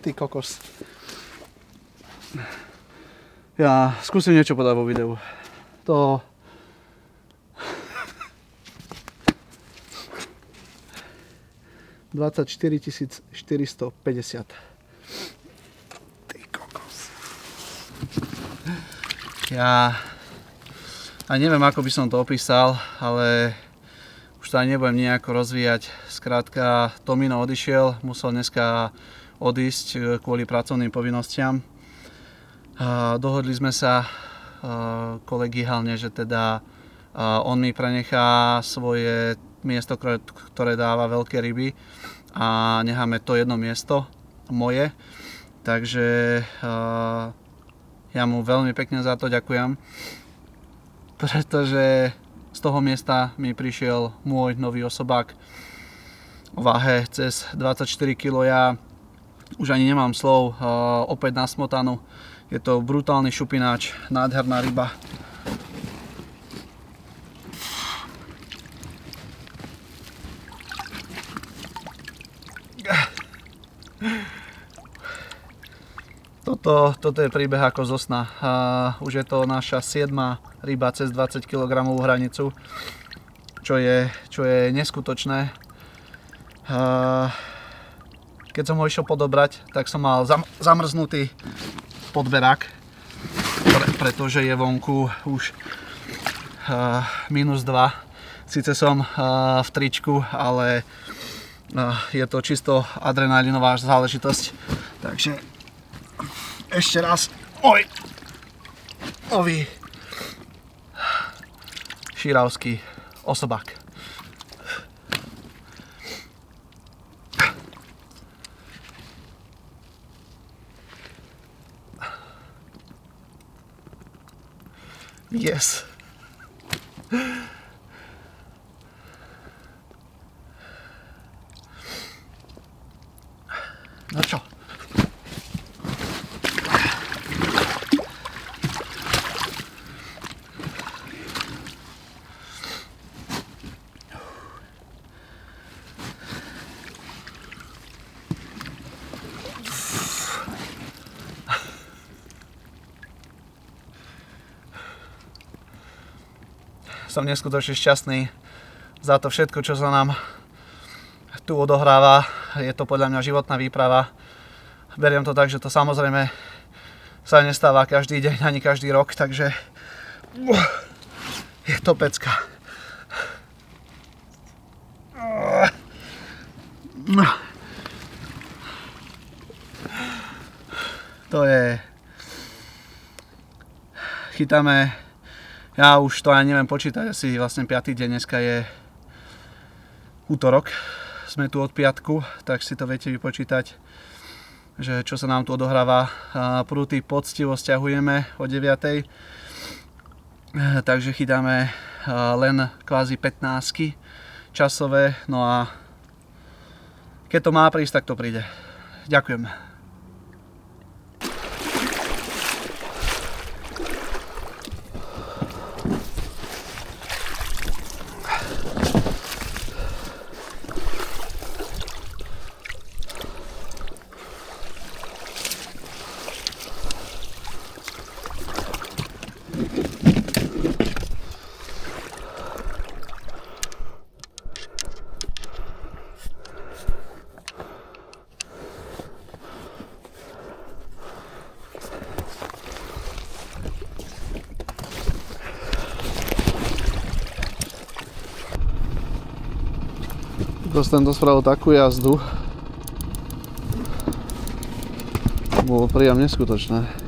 ty kokos. Ja skúsim niečo podať vo videu. To... $24 450. Ty kokos. Ja neviem, ako by som to opísal, ale už to ani nebudem nejako rozvíjať. Skrátka, Tomino odišiel, musel dneska odísť kvôli pracovným povinnostiam. Dohodli sme sa kolegiálne, že teda on mi prenechá svoje miesto, ktoré dáva veľké ryby a necháme to jedno miesto moje. Takže ja mu veľmi pekne za to ďakujem, pretože z toho miesta mi prišiel môj nový osobák o váhe cez 24 kg. Ja už ani nemám slov, opäť na smotanu. Je to brutálny šupináč, nádherná ryba. Toto je príbeh ako zo sna. Už je to naša 7. ryba cez 20 kg hranicu, čo je neskutočné. Keď som ho išiel podobrať, tak som mal zamrznutý podberák, pretože je vonku už -2. Sice som v tričku, ale je to čisto adrenalinová záležitosť. Takže ešte raz nový širavský osobák. Yes. No čo? Som neskutočne šťastný za to všetko, čo sa nám tu odohráva. Je to podľa mňa životná výprava. Beriem to tak, že to samozrejme sa nestáva každý deň ani každý rok, takže je to pecka. To je... Chytáme... Ja už to ani neviem počítať, asi vlastne 5. deň, dneska je útorok, sme tu od piatku, tak si to viete vypočítať. že čo sa nám tu odohráva. Prúty poctivo sťahujeme o 9. Takže chytáme len kvázi 15 časové, no a keď to má prísť, tak to príde. Ďakujem. Tento spravil takú jazdu. Bolo priam neskutočné.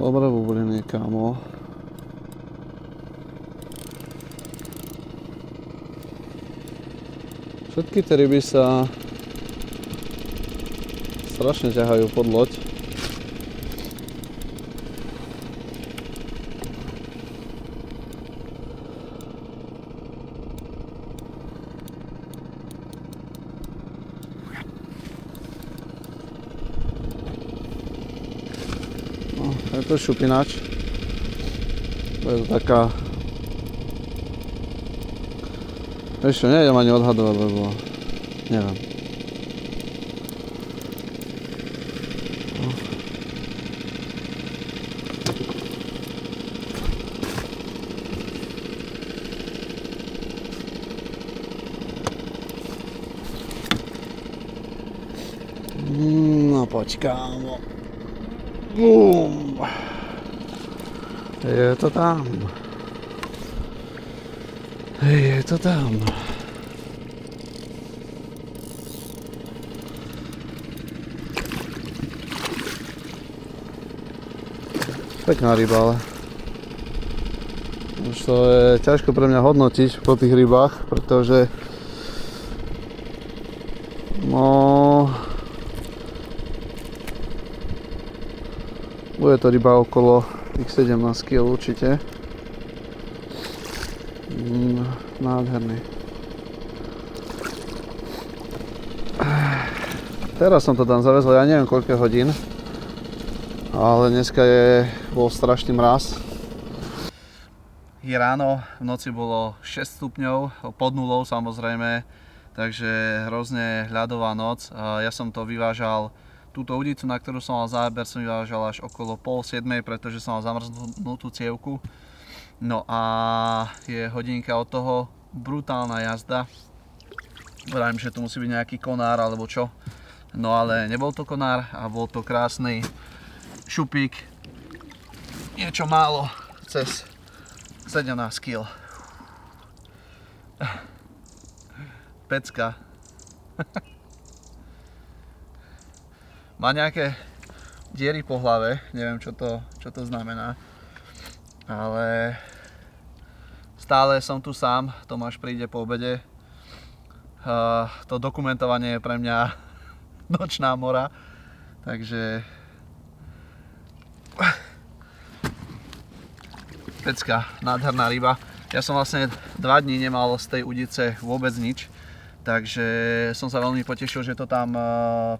Dobré bubliny, kámo. Všetky tie ryby sa strašne ťahajú pod loď. Je to šupinač. To je to taká... Ešte nejdem ani odhadovať, lebo neviem. No poď, kámo. Bum. Je to tam. Je to tam. Pekná ryba, ale už to je ťažko pre mňa hodnotiť po tých rybách, pretože no bude to ryba okolo tých 17 kg určite. Nádherný. Teraz som to tam zavezol, ja neviem koľko hodín, ale dneska bol strašný mraz. Je ráno, v noci bolo 6 stupňov, pod nulou samozrejme, takže hrozne ľadová noc. Ja som to vyvážal. Túto udicu, na ktorú som mal záber, som vyvážal až okolo 6:30, pretože som mal zamrznutú cievku. No a je hodinka od toho, brutálna jazda. Vravím, že tu musí byť nejaký konár alebo čo. No ale nebol to konár a bol to krásny šupík. Niečo málo cez 17 kg. Pecka. Má nejaké diery po hlave, neviem čo to znamená, ale stále som tu sám, Tomáš príde po obede. To dokumentovanie je pre mňa nočná mora. Takže pecka, nádherná ryba. Ja som vlastne 2 dní nemal z tej udice vôbec nič, takže som sa veľmi potešil, že to tam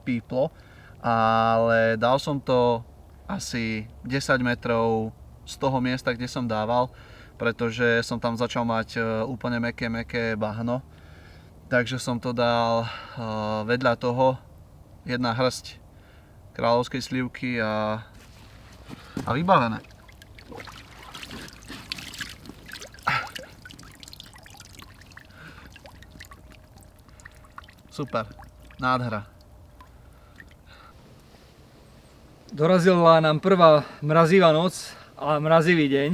píplo, ale dal som to asi 10 metrov z toho miesta, kde som dával, pretože som tam začal mať úplne mäkké bahno, takže som to dal vedľa toho, 1 hrst kráľovskej slivky a vybavené. Super, nádhera. Dorazila nám prvá mrazivá noc a mrazivý deň.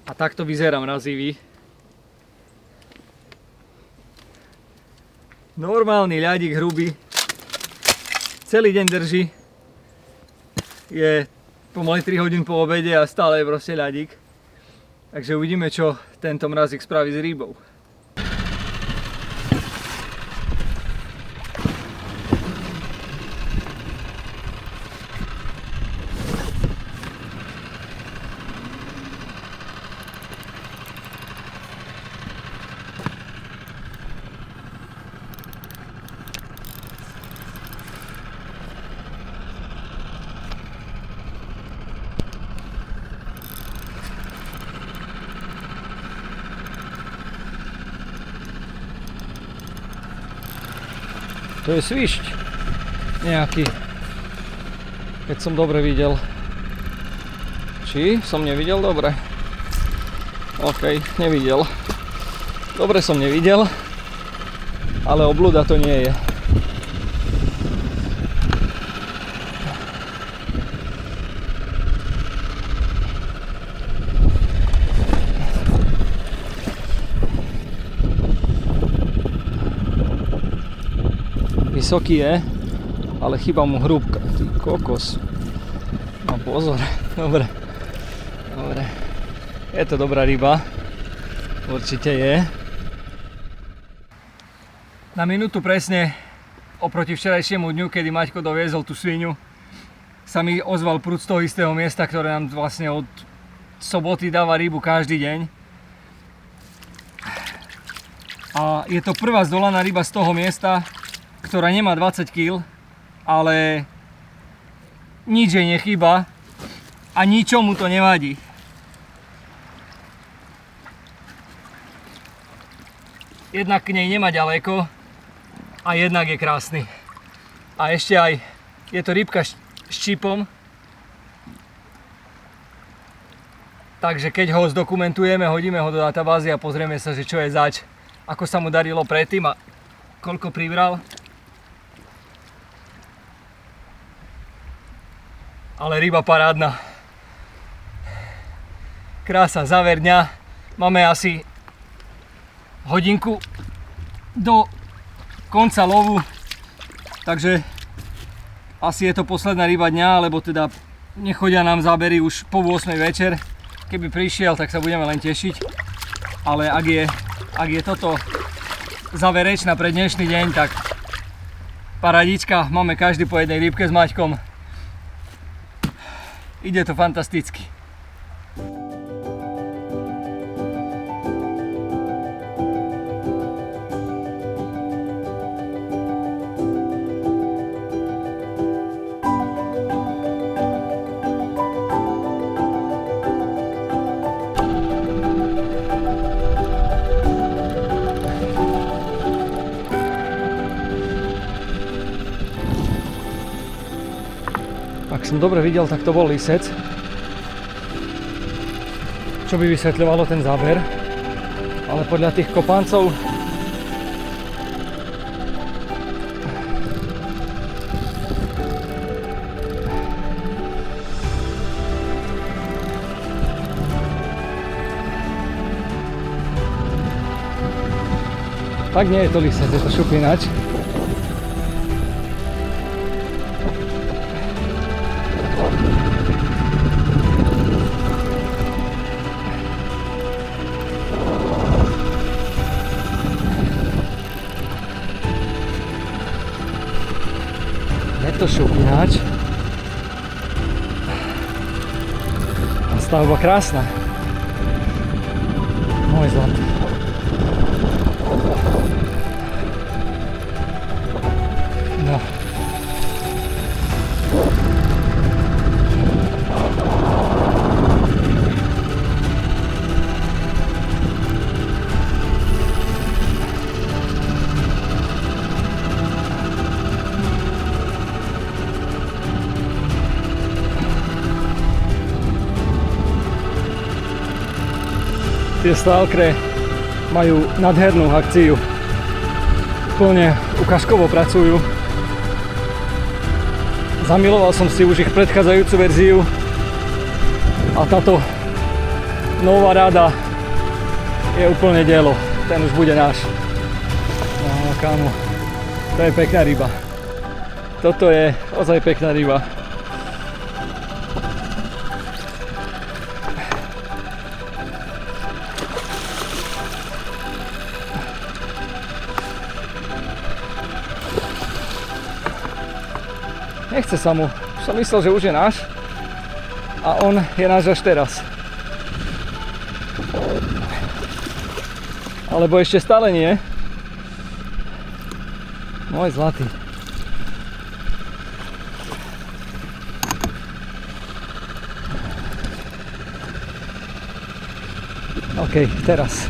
A takto vyzerá mrazivý. Normálny ľadík hrubý. Celý deň drží. Je pomaly 3 hodín po obede a stále je proste ľadík. Takže uvidíme, čo tento mrazík spraví s rybou. To je svišť nejaký, keď som dobre videl. Či som nevidel dobre? OK, nevidel. Dobre som nevidel, ale obluda to nie je. Vysoký je, ale chýba mu hrúbka. Ty kokos. No pozor. Dobre. Dobre. Je to dobrá ryba. Určite je. Na minútu presne oproti včerajšiemu dňu, kedy Maťko doviezol tú sviňu, sa mi ozval prúd z toho istého miesta, ktoré nám vlastne od soboty dáva rybu každý deň. A je to prvá zdolaná ryba z toho miesta, ktorá nemá 20 kg, ale nič jej nechýba a ničomu to nevadí. Jednak k nej nemá ďaleko a jednak je krásny. A ešte aj je to rybka s čipom, takže keď ho zdokumentujeme, hodíme ho do databázy a pozrieme sa, že čo je zač, ako sa mu darilo predtým a koľko pribral. Ale ryba parádna. Krása, záver dňa. Máme asi hodinku do konca lovu. Takže asi je to posledná ryba dňa, lebo teda nechodia nám zábery už po 8 večer. Keby prišiel, tak sa budeme len tešiť. Ale ak je toto záverečná pre dnešný deň, tak paradička. Máme každý po jednej rybke s Maťkom. Ide to fantasticky. Ak som dobre videl, tak to bol lisec, čo by vysvetľovalo ten záber, ale podľa tých kopáncov tak nie je to lisec, je to šupinač. tento šup ináč. A stavba krásna. Môj zlatý. No. Tie stalkre majú nádhernú akciu. Úplne ukážkovo pracujú. Zamiloval som si už ich predchádzajúcu verziu a táto nová rada je úplne dielo. Ten už bude náš. No kámo, to je pekná ryba. Toto je ozaj pekná ryba. Nechce sa mu. Som myslel, že už je náš. A on je náš až teraz. Alebo ešte stále nie. Môj zlatý. OK, teraz.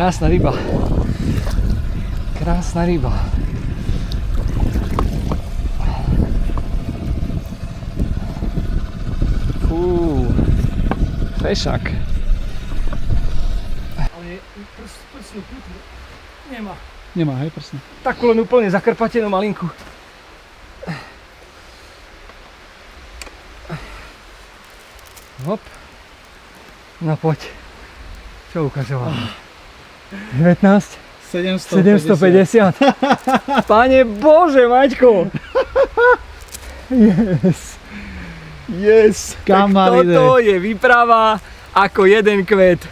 Krásna ryba. Krásna ryba. Fú. Fešák. Ale je prsnú kutnu. Nemá. Nemá, hej, prsnú. Takú len úplne zakrpatenú malinku. Hop. No poď. Čo ukazoval? 19? 750. Pane Bože, Maťko! Yes. Yes. Kam tak toto je výprava ako jeden kvet.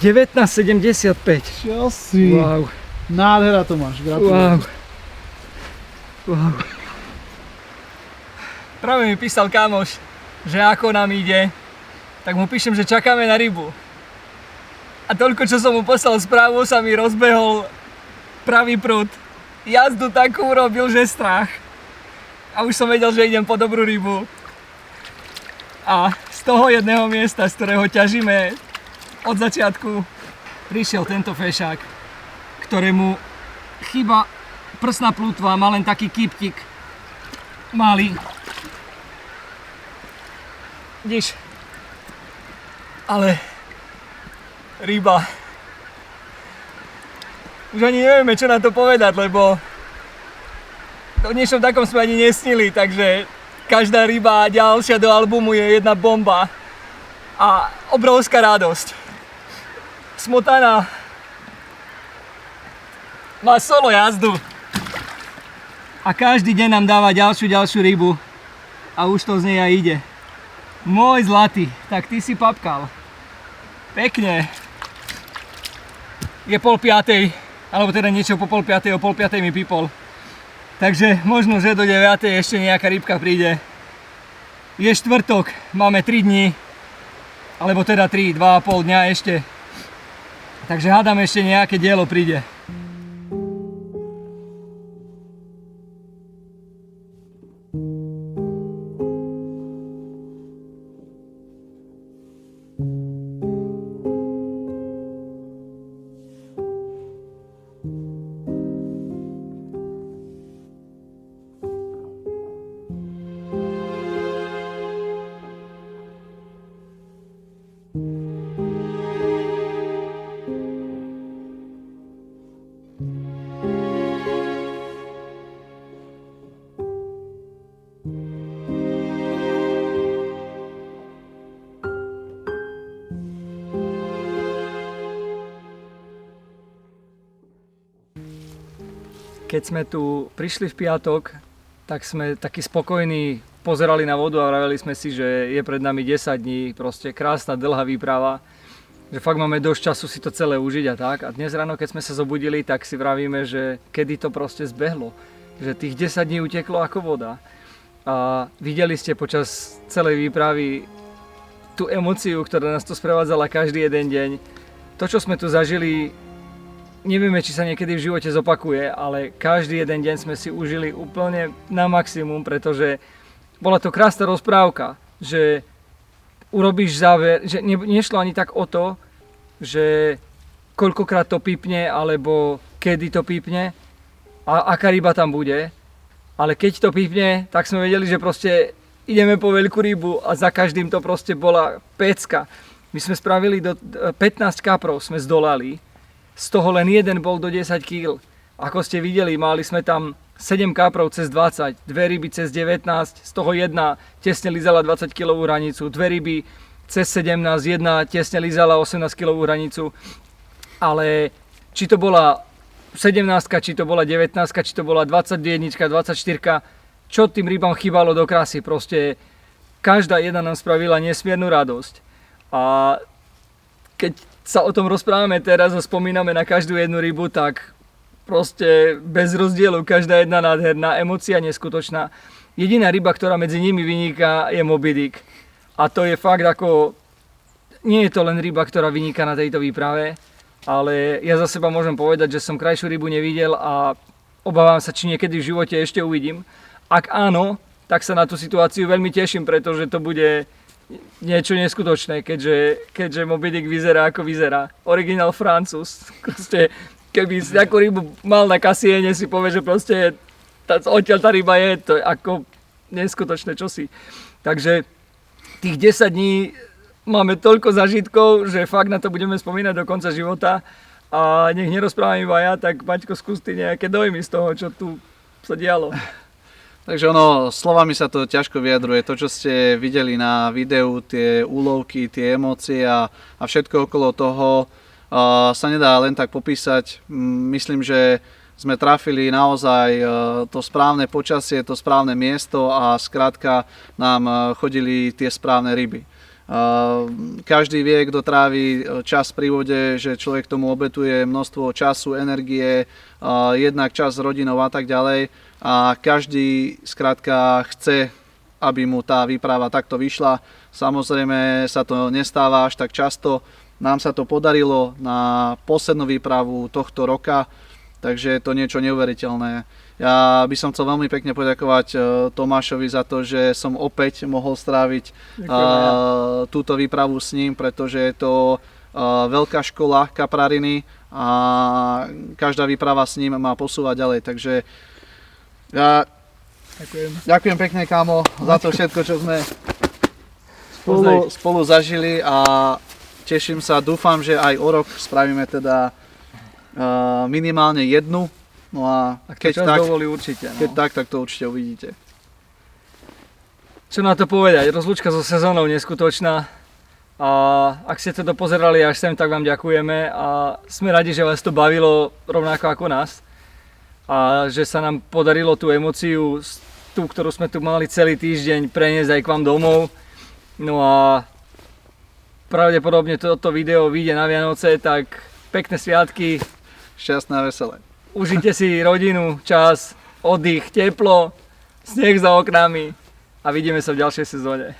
1975. Čo si? Wow. Nádhera to máš, gratulujem. Wow. Wow. Práve mi písal kamoš, že ako nám ide, tak mu píšem, že čakáme na rybu. A toľko, čo som mu poslal správu, sa mi rozbehol pravý prúd. Jazdu takú urobil, že strach. A už som vedel, že idem po dobrú rybu. A z toho jedného miesta, z ktorého ťažíme od začiatku, prišiel tento fešák, ktorému chýba prsná plútva, má len taký kýptik malý. Vidíš? Ale ryba. Už ani nevieme, čo na to povedať, lebo o niečom takom sme ani nesnili, takže každá ryba ďalšia do albumu je jedna bomba a obrovská radosť. Smotana má solo jazdu a každý deň nám dáva ďalšiu rybu a už to z nej aj ide. Môj zlatý, tak ty si papkal. Pekne. Je 4:30, alebo teda niečo po 4:30, o 4:30 mi pípol. Takže možno, že do 9:00 ešte nejaká rybka príde. Je štvrtok, máme 3 dní, alebo teda 2,5 dňa ešte. Takže hádam, ešte nejaké dielo príde. keď sme tu prišli v piatok, tak sme takí spokojní pozerali na vodu a vraveli sme si, že je pred nami 10 dní, proste krásna dlhá výprava, že fakt máme dosť času si to celé užiť a tak. A dnes ráno, keď sme sa zobudili, tak si vravíme, že kedy to proste zbehlo, že tých 10 dní uteklo ako voda. A videli ste počas celej výpravy tú emóciu, ktorá nás tu sprevádzala každý jeden deň. To, čo sme tu zažili, nevieme, či sa niekedy v živote zopakuje, ale každý jeden deň sme si užili úplne na maximum, pretože bola to krásna rozprávka, že urobíš záver, že nešlo ani tak o to, že koľkokrát to pípne, alebo kedy to pípne a aká ryba tam bude, ale keď to pípne, tak sme vedeli, že proste ideme po veľkú rybu a za každým to proste bola pecka. My sme spravili 15 kaprov, sme zdolali, z toho len jeden bol do 10 kg. Ako ste videli, mali sme tam 7 kaprov cez 20, 2 ryby cez 19, z toho jedna tesne lízala 20 kg hranicu, 2 ryby cez 17, jedna tesne lízala 18 kg hranicu. Ale či to bola 17, či to bola 19, či to bola 21, 24, čo tým rybám chýbalo do krásy, proste každá jedna nám spravila nesmiernu radosť. A keď sa o tom rozprávame teraz a spomíname na každú jednu rybu, tak proste bez rozdielu, každá jedna nádherná, emócia neskutočná. Jediná ryba, ktorá medzi nimi vyniká, je Moby Dick. A to je fakt ako, nie je to len ryba, ktorá vyniká na tejto výprave, ale ja za seba môžem povedať, že som krajšiu rybu nevidel a obávam sa, či niekedy v živote ešte uvidím. Ak áno, tak sa na tú situáciu veľmi teším, pretože to bude niečo neskutočné, keďže Moby Dick vyzerá ako vyzerá. Originál Francúz. Proste, keby si nejakú rybu mal na kasiene, si povie, že proste odtiaľ tá ryba je, to je ako neskutočné čosi. Takže tých 10 dní máme toľko zážitkov, že fakt na to budeme spomínať do konca života. A nech nerozprávam iba ja, tak Maťko, skús ty nejaké dojmy z toho, čo tu sa dialo. Takže slovami sa to ťažko vyjadruje. To, čo ste videli na videu, tie úlovky, tie emócie a všetko okolo toho sa nedá len tak popísať. Myslím, že sme trafili naozaj to správne počasie, to správne miesto a skrátka nám chodili tie správne ryby. Každý vie, kto trávi čas pri vode, že človek tomu obetuje množstvo času, energie, jednak čas s rodinou a tak ďalej. A každý skrátka chce, aby mu tá výprava takto vyšla. Samozrejme sa to nestáva až tak často. Nám sa to podarilo na poslednú výpravu tohto roka, takže je to niečo neuveriteľné. Ja by som chcel veľmi pekne poďakovať Tomášovi za to, že som opäť mohol stráviť túto výpravu s ním, pretože je to veľká škola kaprariny a každá výprava s ním má posúvať ďalej. Takže ja ďakujem pekne, kámo, za to všetko, čo sme spolu zažili a teším sa, dúfam, že aj o rok spravíme teda minimálne jednu. No a keď tak, dovolí určite, no. Keď tak to určite uvidíte. Čo na to povedať, rozlúčka so sezónou neskutočná. A ak ste to dopozerali až sem, tak vám ďakujeme a sme radi, že vás to bavilo rovnako ako nás. A že sa nám podarilo tú emóciu, tú, ktorú sme tu mali celý týždeň, preniesť aj k vám domov. No a pravdepodobne toto video vyjde na Vianoce, tak pekné sviatky. Šťastné a veselé. Užite si rodinu, čas, oddych, teplo, sneh za oknami a vidíme sa v ďalšej sezóne.